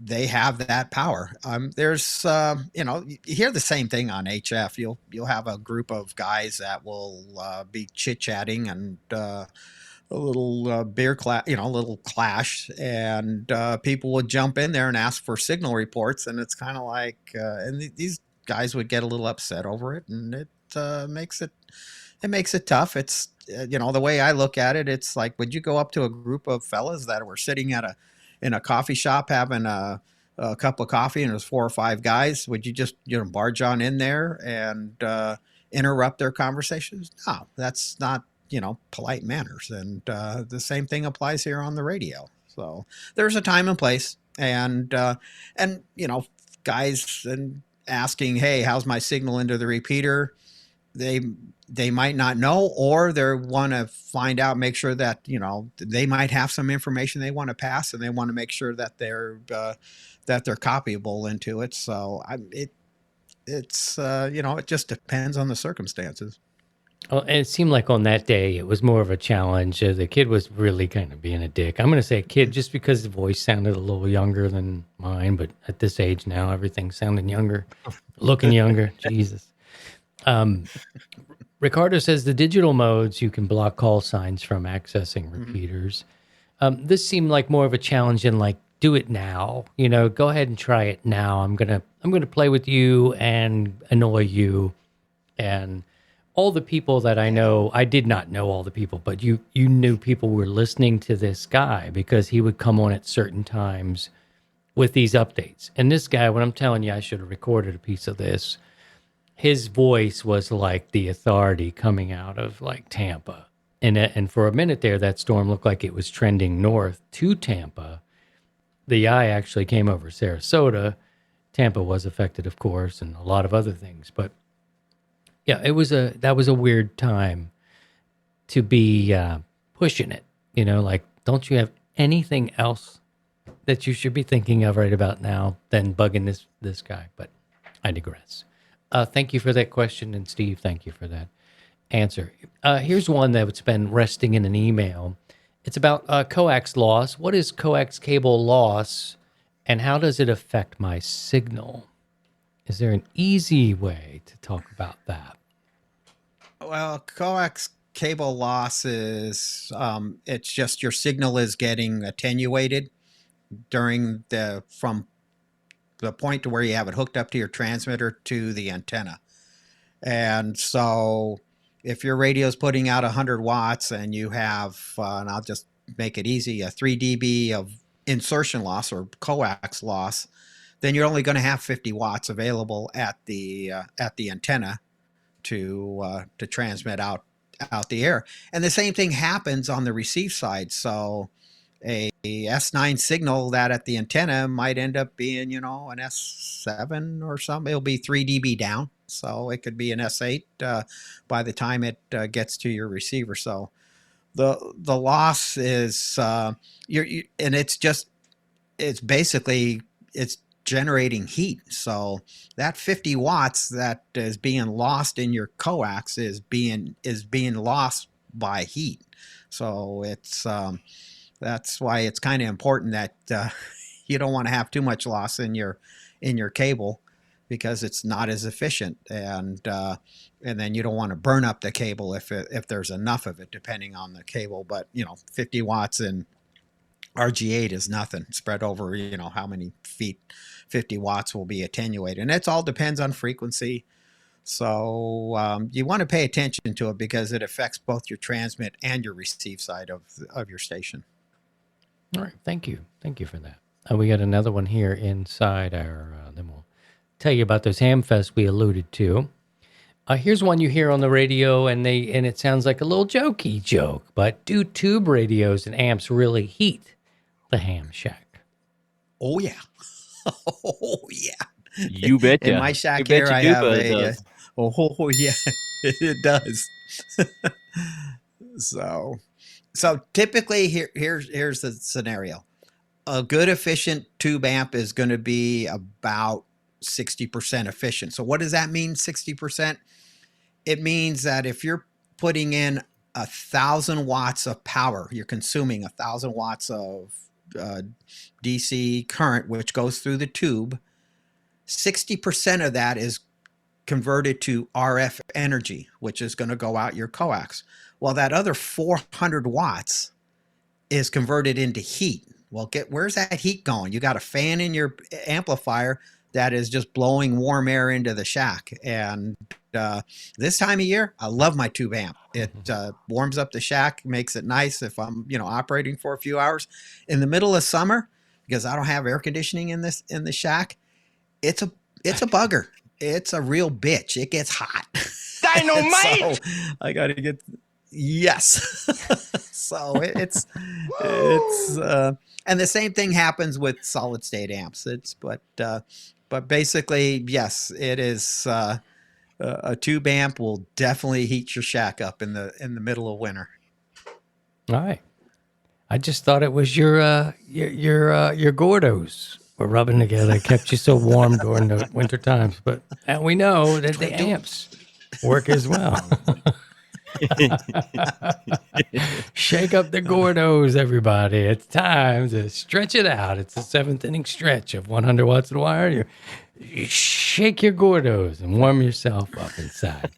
they have that power. There's, you hear the same thing on HF. You'll have a group of guys that will be chit-chatting and a little beer clash, a little clash, and people would jump in there and ask for signal reports, and it's kind of like, and these guys would get a little upset over it, and it makes it tough. It's the way I look at it, it's like, would you go up to a group of fellas that were sitting in a coffee shop having a cup of coffee, and there's 4 or 5 guys? Would you just barge on in there and interrupt their conversations? No, that's not polite manners. And the same thing applies here on the radio. So there's a time and place, and guys and asking, hey, how's my signal into the repeater? They might not know, or they want to find out, make sure that, they might have some information they want to pass, and they want to make sure that they're copyable into it. So it just depends on the circumstances. Oh, and it seemed like on that day, it was more of a challenge. The kid was really kind of being a dick. I'm going to say kid just because the voice sounded a little younger than mine, but at this age now, everything's sounding younger, looking younger. Jesus. Ricardo says the digital modes, you can block call signs from accessing repeaters. This seemed like more of a challenge than like, do it now. Go ahead and try it now. I'm gonna play with you and annoy you. And all the people that I know, I did not know all the people, but you knew people were listening to this guy because he would come on at certain times with these updates. And this guy, when I'm telling you, I should have recorded a piece of this. His voice was like the authority coming out of like Tampa. And for a minute there, that storm looked like it was trending north to Tampa. The eye actually came over Sarasota. Tampa was affected, of course, and a lot of other things. But yeah, that was a weird time to be pushing it. Like, don't you have anything else that you should be thinking of right about now than bugging this guy? But I digress. Thank you for that question, and Steve, thank you for that answer. Here's one that's been resting in an email. It's about coax loss. What is coax cable loss, and how does it affect my signal? Is there an easy way to talk about that? Well, coax cable loss is it's just your signal is getting attenuated from the point to where you have it hooked up to your transmitter to the antenna. And so if your radio is putting out 100 watts and you have, and I'll just make it easy, a 3 dB of insertion loss or coax loss, then you're only going to have 50 watts available at the antenna to transmit out the air. And the same thing happens on the receive side. So a S9 signal that at the antenna might end up being, an S7 or something. It'll be 3 dB down. So it could be an S8 by the time it gets to your receiver. So the loss is, and it's basically generating heat. So that 50 watts that is being lost in your coax is being lost by heat. So it's that's why it's kind of important that you don't want to have too much loss in your cable, because it's not as efficient, and then you don't want to burn up the cable if there's enough of it, depending on the cable. But 50 watts in RG8 is nothing spread over how many feet. 50 watts will be attenuated, and it all depends on frequency. So you want to pay attention to it because it affects both your transmit and your receive side of your station. All right, thank you for that. We got another one here inside our. Then we'll tell you about those Hamfests we alluded to. Here's one you hear on the radio, and it sounds like a little jokey joke, but do tube radios and amps really heat the ham shack? Oh yeah, oh yeah. You betcha. In my shack here, I have a. Oh yeah, it does. So typically, here's the scenario. A good efficient tube amp is going to be about 60% efficient. So what does that mean, 60%? It means that if you're putting in 1,000 watts of power, you're consuming 1,000 watts of DC current, which goes through the tube, 60% of that is converted to RF energy, which is going to go out your coax. Well, that other 400 watts is converted into heat. Well, where's that heat going? You got a fan in your amplifier that is just blowing warm air into the shack. And this time of year, I love my tube amp. It warms up the shack, makes it nice if I'm, operating for a few hours. In the middle of summer, because I don't have air conditioning in the shack, it's a bugger. It's a real bitch. It gets hot. Dynamite! So I got to get. Yes. So it's and the same thing happens with solid state amps. But basically, yes, it is a tube amp will definitely heat your shack up in the middle of winter. All right. I just thought it was your Gordos were rubbing together, kept you so warm during the winter times. But now we know that the amps work as well. Shake up the Gordos, everybody. It's time to stretch it out. It's the 7th inning stretch of 100 watts of wire. You shake your Gordos and warm yourself up inside.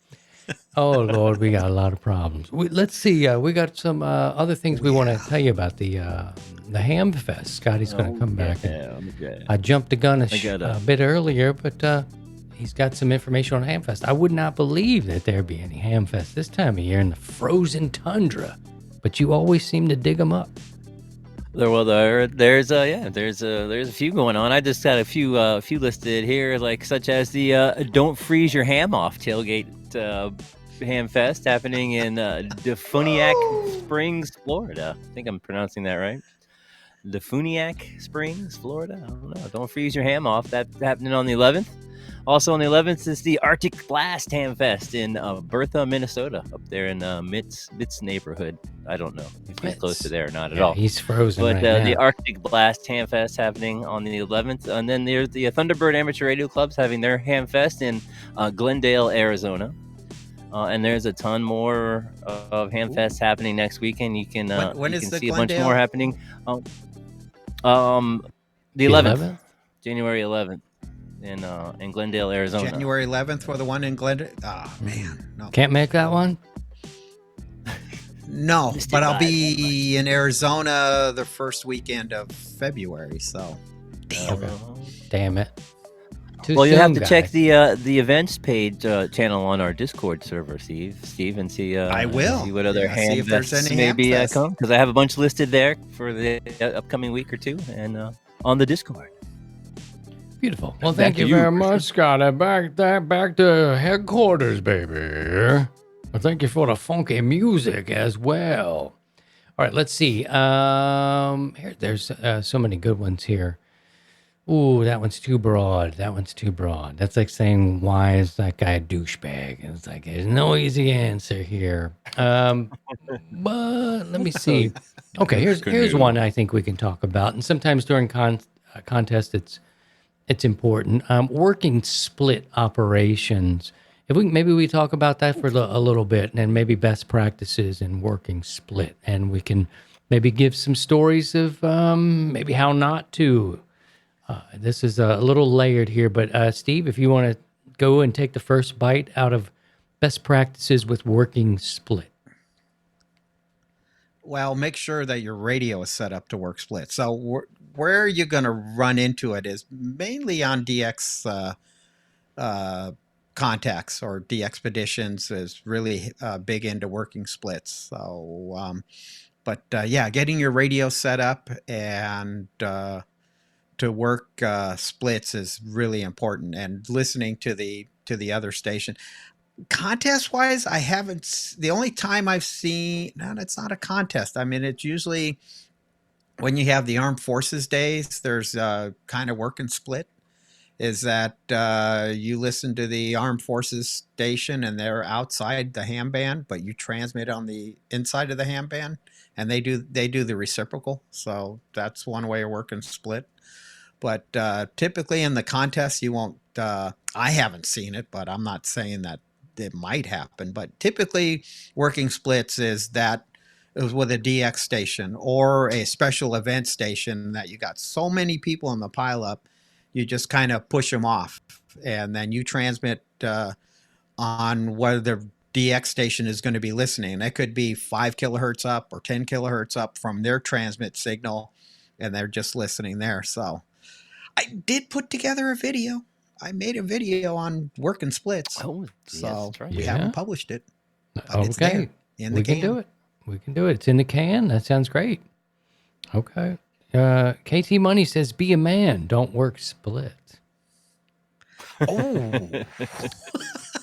Oh Lord, we got a lot of problems. Let's see. We got some other things we want to tell you about the Ham Fest. Scotty's going to come back. And I jumped the gun a bit earlier, but he's got some information on Ham Fest. I would not believe that there'd be any Ham Fest this time of year in the frozen tundra, but you always seem to dig them up. There's a few going on. I just got a few listed here, like such as the "Don't Freeze Your Ham Off" tailgate Ham Fest happening in Defuniak Springs, Florida. I think I'm pronouncing that right. Defuniak Springs, Florida. I don't know. Don't freeze your ham off. That's happening on the 11th. Also on the 11th is the Arctic Blast Ham Fest in Bertha, Minnesota, up there in Mitz neighborhood. I don't know if he's close to there or not at all. He's frozen But right now. the Arctic Blast Ham Fest happening on the 11th. And then there's the Thunderbird Amateur Radio Clubs having their Ham Fest in Glendale, Arizona. And there's a ton more of Ham Fests happening next weekend. You can when you is can the see a Glendale? bunch more happening. The 11th, January 11th in Glendale, Arizona. January 11th for the one in Glendale. Oh man, no, Can't make that one? no. Missed it But I'll by be in Arizona the first weekend of February. So, Damn it. Too Well, you have soon, to check guy. the events page channel on our Discord server, Steve, and see. I will. See what other Yeah, see Ham if there's Fests any maybe Ham Fests. come, because I have a bunch listed there for the upcoming week or two, and on the Discord. Beautiful. Well, Back thank to you you, very much, Scott. Back to headquarters, baby. Well, thank you for the funky music as well. All right, let's see. Here, there's so many good ones here. Ooh, that one's too broad. That one's too broad. That's like saying, why is that guy a douchebag? And it's like, there's no easy answer here. But let me see. Okay, here's one I think we can talk about. And sometimes during contest, it's important. Working split operations. If maybe we talk about that for a little bit, and then maybe best practices in working split, and we can maybe give some stories of maybe how not to. This is a little layered here, but Steve, if you want to go and take the first bite out of best practices with working split. well, make sure that your radio is set up to work split. So where you're going to run into it is mainly on DX contacts, or DXpeditions is really big into working splits. So, yeah, getting your radio set up and to work splits is really important, and listening to the other station. Contest wise, I haven't. The only time I've seen, no, it's not a contest. I mean, it's usually when you have the Armed Forces days. There's kind of working split. Is that you listen to the Armed Forces station and they're outside the ham band, but you transmit on the inside of the ham band, and they do the reciprocal. So that's one way of working split. But typically in the contest, you won't. I haven't seen it, but I'm not saying that it might happen. But typically, working splits is with a DX station or a special event station that you got so many people in the pileup, you just kind of push them off, and then you transmit on what the DX station is going to be listening. That could be 5 kilohertz up or 10 kilohertz up from their transmit signal, and they're just listening there. So I did put together a video. I made a video on working splits. Oh, so yes, that's right. we Yeah. haven't published it. But it's Okay. there in the We can can. do it. We can do it. It's in the can. That sounds great. Okay. KT Money says, be a man. Don't work split. Oh,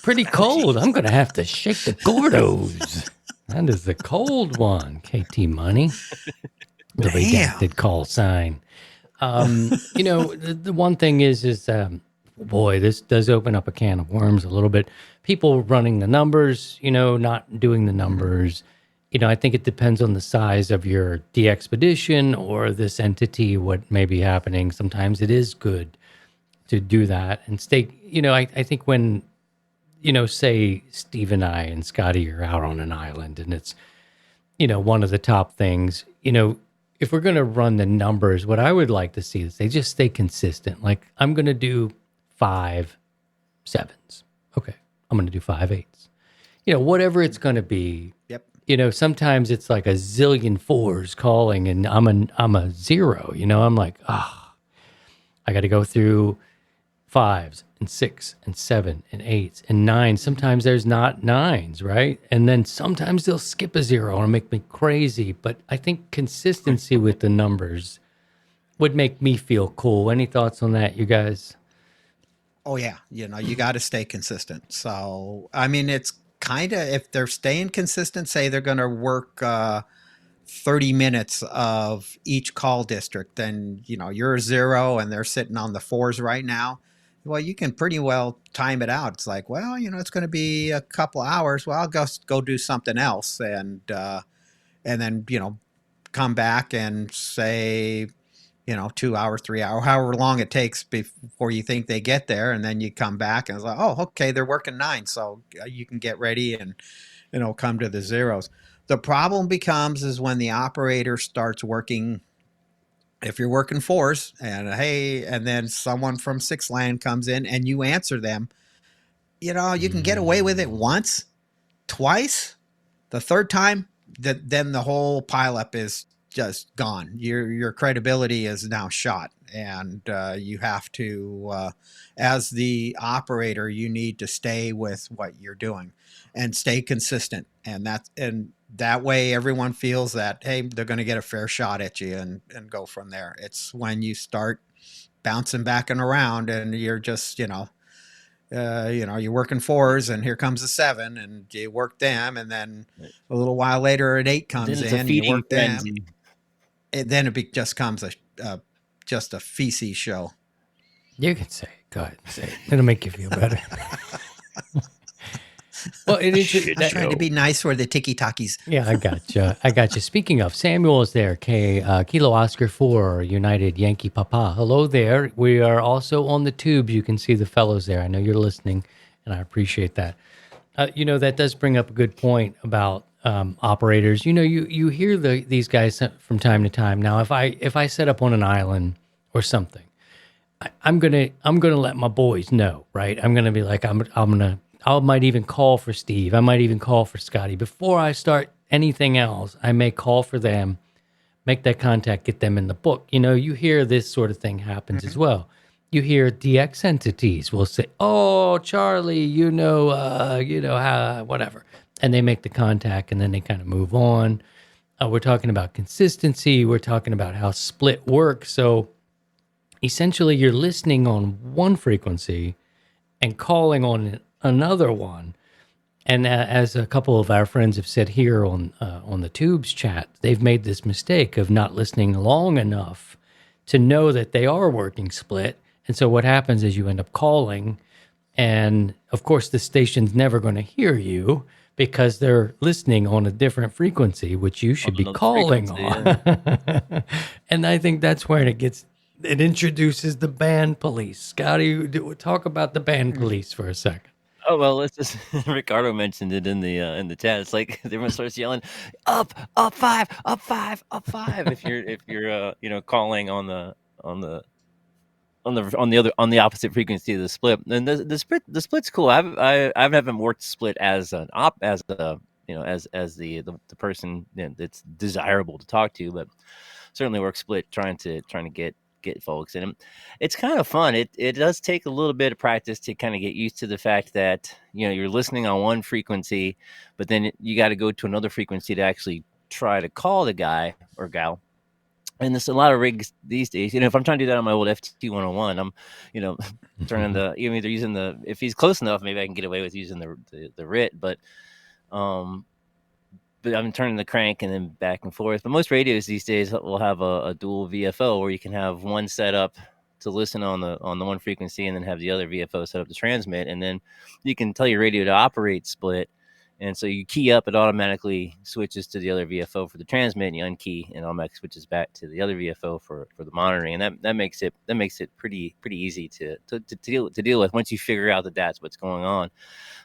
Pretty cold. I'm going to have to shake the Gordos. That is the cold one, KT Money. The redacted call sign. The one thing is boy, this does open up a can of worms a little bit. People running the numbers, not doing the numbers. I think it depends on the size of your DXpedition or this entity, what may be happening. Sometimes it is good to do that and stay, I think when, say Steve and I and Scotty are out on an island and it's, one of the top things, if we're going to run the numbers, what I would like to see is they just stay consistent. Like, I'm going to do 5 7s. Okay. I'm going to do 5 8s. whatever it's going to be. Yep. Sometimes it's like a zillion fours calling and I'm a zero, I'm like, I got to go through 5s and 6 and 7 and 8s and 9s. Sometimes there's not 9s, right? And then sometimes they'll skip a 0 and make me crazy. But I think consistency with the numbers would make me feel cool. Any thoughts on that, you guys? Oh yeah, you got to stay consistent. So I mean, it's kind of, if they're staying consistent, say they're going to work 30 minutes of each call district, then you're a 0 and they're sitting on the 4s right now. Well, you can pretty well time it out. It's like, well, it's going to be a couple hours. Well, I'll just go do something else, and then come back and say 2 hours, 3 hours, however long it takes before you think they get there, and then you come back and it's like, oh, okay, they're working 9, so you can get ready and come to the 0s. The problem becomes is when the operator starts working. If you're working 4s and then someone from 6 land comes in and you answer them, you can get away with it once, twice, the third time, then the whole pileup is just gone. Your credibility is now shot, and you have to, as the operator, you need to stay with what you're doing and stay consistent, and that way everyone feels that, hey, they're going to get a fair shot at you and go from there. It's when you start bouncing back and around and you're just you're working 4s and here comes a 7 and you work them, and then a little while later an 8 comes in and you work them. Then it just comes just a feces show. You can say it. Go ahead and say it. It'll make you feel better. Well, it is. I'm trying to be nice for the tiki-takis. Yeah, I got you. Speaking of, Samuel is there. Kilo Oscar 4, United Yankee Papa. Hello there. We are also on the tubes. You can see the fellows there. I know you're listening, and I appreciate that. That does bring up a good point about operators. You hear these guys from time to time. Now, if I set up on an island or something, I'm gonna let my boys know, right? I'm gonna be like, I might even call for Steve. I might even call for Scotty. Before I start anything else, I may call for them, make that contact, get them in the book. You hear this sort of thing happens as well. You hear DX entities will say, "Oh, Charlie, whatever," and they make the contact, and then they kind of move on. We're talking about consistency. We're talking about how split works. So essentially, you're listening on one frequency and calling on another one. And as a couple of our friends have said here on the Tubes chat, they've made this mistake of not listening long enough to know that they are working split. And so what happens is you end up calling, and of course the station's never going to hear you because they're listening on a different frequency, which you should be calling on. Yeah. And I think that's where it introduces the band police. Scotty, talk about the band police for a second. Oh, well, let's just Ricardo mentioned it in the chat. It's like everyone starts yelling, up 5, up 5, up 5. if you're calling on the opposite frequency of the split. And the split's cool. I haven't worked split as the person that's desirable to talk to, but certainly work split trying to get folks, and it's kind of fun. It does take a little bit of practice to kind of get used to the fact that you're listening on one frequency, but then you got to go to another frequency to actually try to call the guy or gal. And there's a lot of rigs these days. If I'm trying to do that on my old FT 101, I'm turning either using if he's close enough, maybe I can get away with using the RIT, but I'm turning the crank and then back and forth. But most radios these days will have a dual VFO where you can have one set up to listen on the one frequency and then have the other VFO set up to transmit. And then you can tell your radio to operate split. And so you key up, it automatically switches to the other VFO for the transmit, and you unkey and automatically switches back to the other VFO for the monitoring. And that makes it pretty easy to deal with once you figure out that that's what's going on.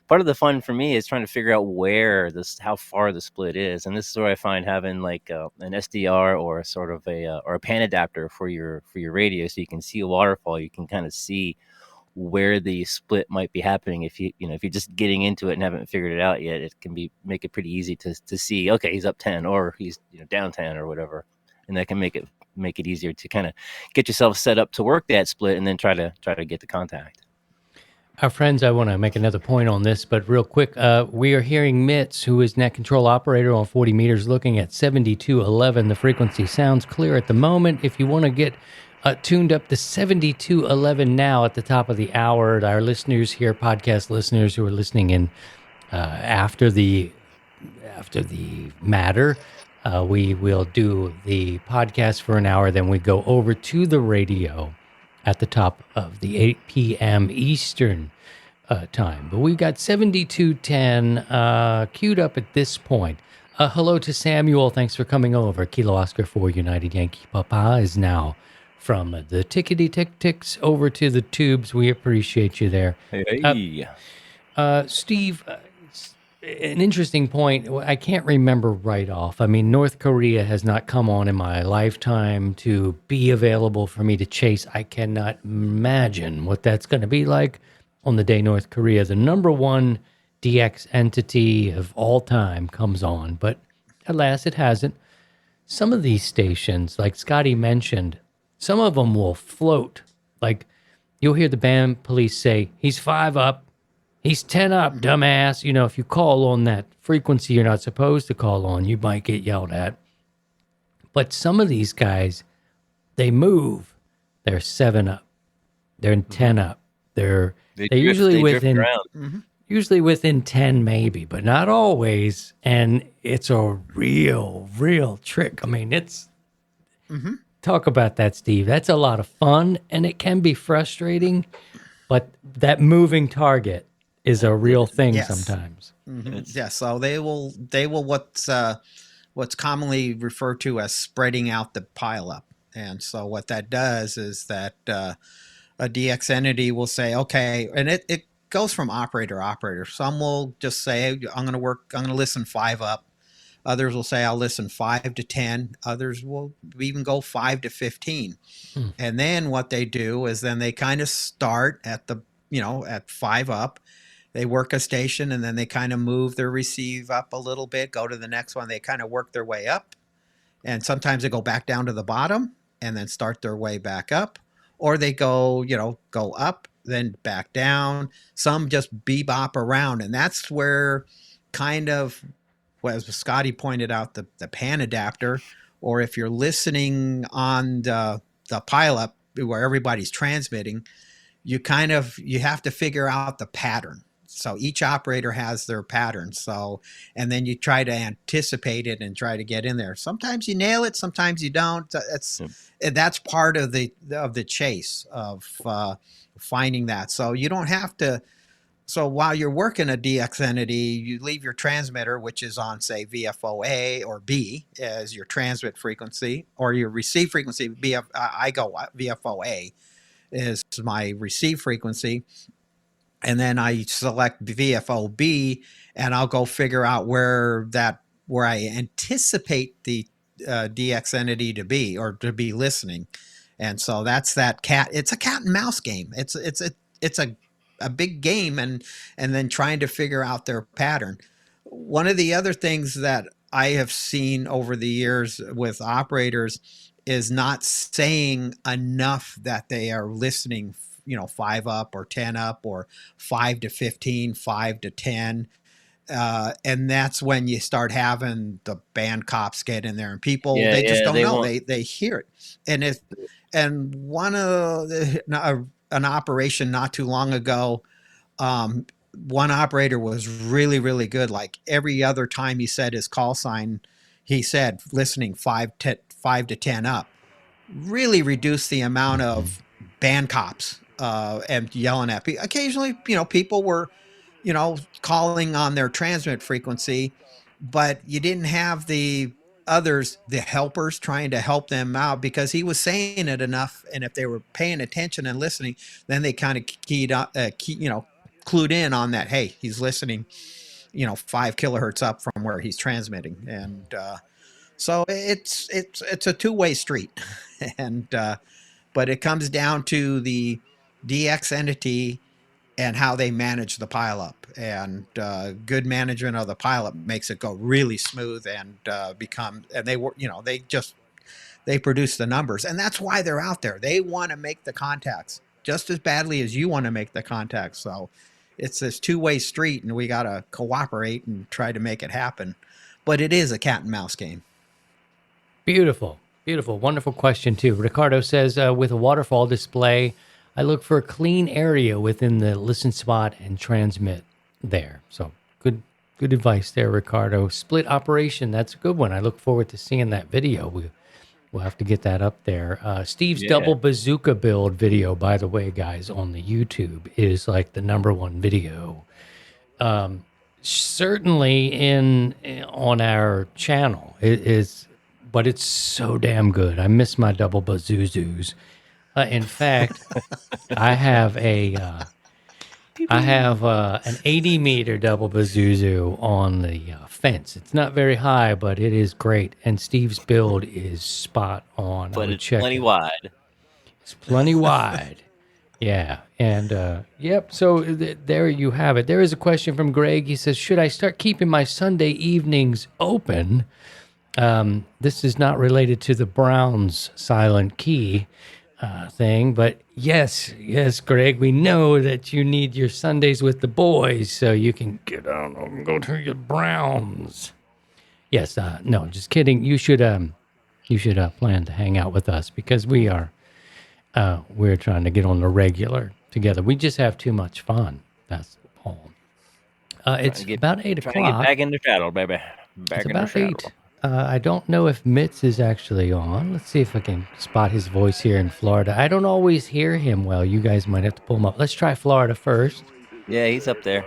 Part of the fun for me is trying to figure out how far the split is, and this is where I find having like an SDR or a sort of a pan adapter for your radio, so you can see a waterfall. You can kind of see where the split might be happening. If if you're just getting into it and haven't figured it out yet, it can make it pretty easy to see, okay, he's up 10 or he's down 10 or whatever, and that can make it easier to kind of get yourself set up to work that split and then try to get the contact. Our friends, I want to make another point on this, but real quick, we are hearing Mitz, who is net control operator on 40 meters, looking at 7211. The frequency sounds clear at the moment. If you want to get tuned up to 7211 now at the top of the hour, our listeners here, podcast listeners who are listening in after the matter, we will do the podcast for an hour, then we go over to the radio at the top of the 8 p.m. Eastern time. But we got 7210 queued up at this point. Hello to Samuel. Thanks for coming over. Kilo Oscar 4 United Yankee Papa is now from the tickety tick ticks over to the tubes. We appreciate you there. Hey. Steve, an interesting point. I can't remember right off. I mean, North Korea has not come on in my lifetime to be available for me to chase. I cannot imagine what that's going to be like on the day North Korea, the number one DX entity of all time, comes on. But alas, it hasn't. Some of these stations, like Scotty mentioned, some of them will float. Like, you'll hear the band police say, he's 5 up. He's 10 up, dumbass. If you call on that frequency you're not supposed to call on, you might get yelled at. But some of these guys, they move. They're 7 up. They're 10 up. They're usually within 10 maybe, but not always. And it's a real trick. I mean, it's... Talk about that, Steve. That's a lot of fun, and it can be frustrating, but that moving target is a real thing sometimes. Yeah, so they will what's commonly referred to as spreading out the pileup. And so what that does is that a DX entity will say, okay, and it goes from operator to operator. Some will just say, I'm going to listen 5 up. Others will say, I'll listen 5 to 10. Others will even go 5 to 15. And then what they do is then they kind of start at at 5 up. They work a station, and then they kind of move their receive up a little bit, go to the next one. They kind of work their way up. And sometimes they go back down to the bottom and then start their way back up. Or they go up, then back down. Some just bebop around. And that's where kind of, as Scotty pointed out, the pan adapter, or if you're listening on the pileup where everybody's transmitting, you have to figure out the pattern. So each operator has their pattern. So, and then you try to anticipate it and try to get in there. Sometimes you nail it, sometimes you don't. That's part of the chase of finding that. So you don't have to. So while you're working a DX entity, you leave your transmitter, which is on, say, VFO A or B as your transmit frequency, or your receive frequency. I go VFO A is my receive frequency. And then I select VFOB, and I'll go figure out where I anticipate the DX entity to be, or to be listening. And so that's that it's a cat and mouse game. It's a big game, and then trying to figure out their pattern. One of the other things that I have seen over the years with operators is not saying enough that they are listening 5 up or 10 up, or 5 to 15, 5 to 10. And that's when you start having the band cops get in there, and people, they just don't know. They hear it. And one of an operation not too long ago, one operator was really, really good. Like every other time he said his call sign, he said listening 5 to 10 up, really reduced the amount of band cops and yelling at people. Occasionally, people were, calling on their transmit frequency, but you didn't have the others, the helpers, trying to help them out, because he was saying it enough. And if they were paying attention and listening, then they kind of clued in on that. Hey, he's listening, 5 kilohertz up from where he's transmitting. And so it's a two-way street. And but it comes down to the DX Entity and how they manage the pileup. And good management of the pileup makes it go really smooth and they produce the numbers. And that's why they're out there. They want to make the contacts just as badly as you want to make the contacts. So it's this two-way street, and we got to cooperate and try to make it happen. But it is a cat and mouse game. Beautiful. Beautiful. Wonderful question, too. Ricardo says, with a waterfall display, I look for a clean area within the listen spot and transmit there. So good advice there, Ricardo. Split operation, that's a good one. I look forward to seeing that video. We'll have to get that up there. Steve's double bazooka build video, by the way, guys, on the YouTube is like the #1 video. Certainly on our channel it is, but it's so damn good. I miss my double bazoozoos. In fact, I have an 80-meter double bazoozo on the fence. It's not very high, but it is great. And Steve's build is spot on. But it's plenty wide. It's plenty wide. Yeah. And, yep. So there you have it. There is a question from Greg. He says, should I start keeping my Sunday evenings open? This is not related to the Browns silent key thing, but yes, Greg, we know that you need your Sundays with the boys so you can get out and go to your Browns. Yes, no, just kidding. You should plan to hang out with us because we're trying to get on the regular together. We just have too much fun. That's all. It's about 8 o'clock. Trying to get back in the saddle, baby. It's about 8. I don't know if Mitz is actually on. Let's see if I can spot his voice here in Florida. I don't always hear him well. You guys might have to pull him up. Let's try Florida first. Yeah, he's up there.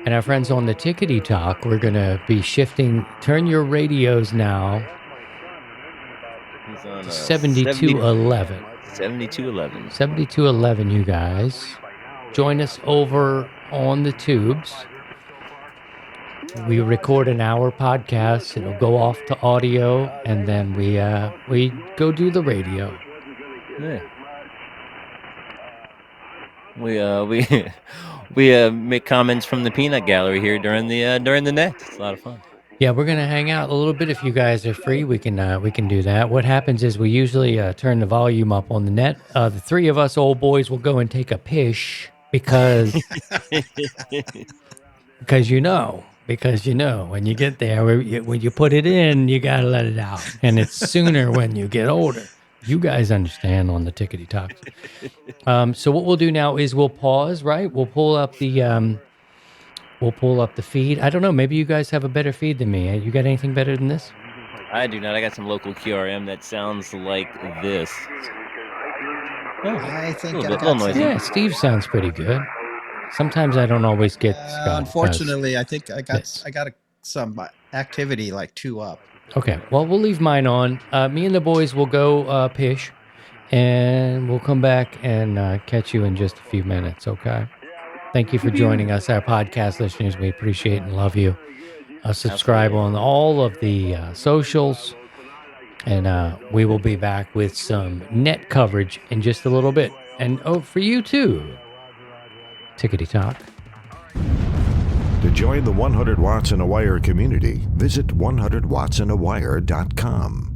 And our friends on the Tickety Talk, we're going to be shifting. Turn your radios now. He's on 7211. 7211. 7211, you guys. Join us over on the tubes. We record an hour podcast. It'll go off to audio, and then we go do the radio. Yeah. We make comments from the peanut gallery here during the net. It's a lot of fun. Yeah, we're gonna hang out a little bit. If you guys are free, we can do that. What happens is we usually turn the volume up on the net. The three of us old boys will go and take a pish because when you get there, when you put it in, you gotta let it out, and it's sooner when you get older. You guys understand on the Tickety Talks. So what we'll do now is we'll pause. Right, we'll pull up the feed. I don't know. Maybe you guys have a better feed than me. You got anything better than this? I do not. I got some local QRM that sounds like this. Oh, I think a little noisy. Yeah, Steve sounds pretty good. Sometimes I don't always get Scott. Unfortunately, I think I got some activity like 2 up. Okay, well, we'll leave mine on. Me and the boys will go pish, and we'll come back and catch you in just a few minutes, okay? Thank you for joining us, our podcast listeners. We appreciate and love you. Subscribe on all of the socials, and we will be back with some net coverage in just a little bit. And for you too, Tickety Talk. To join the 100 Watts in a Wire community, visit 100wattsindawire.com.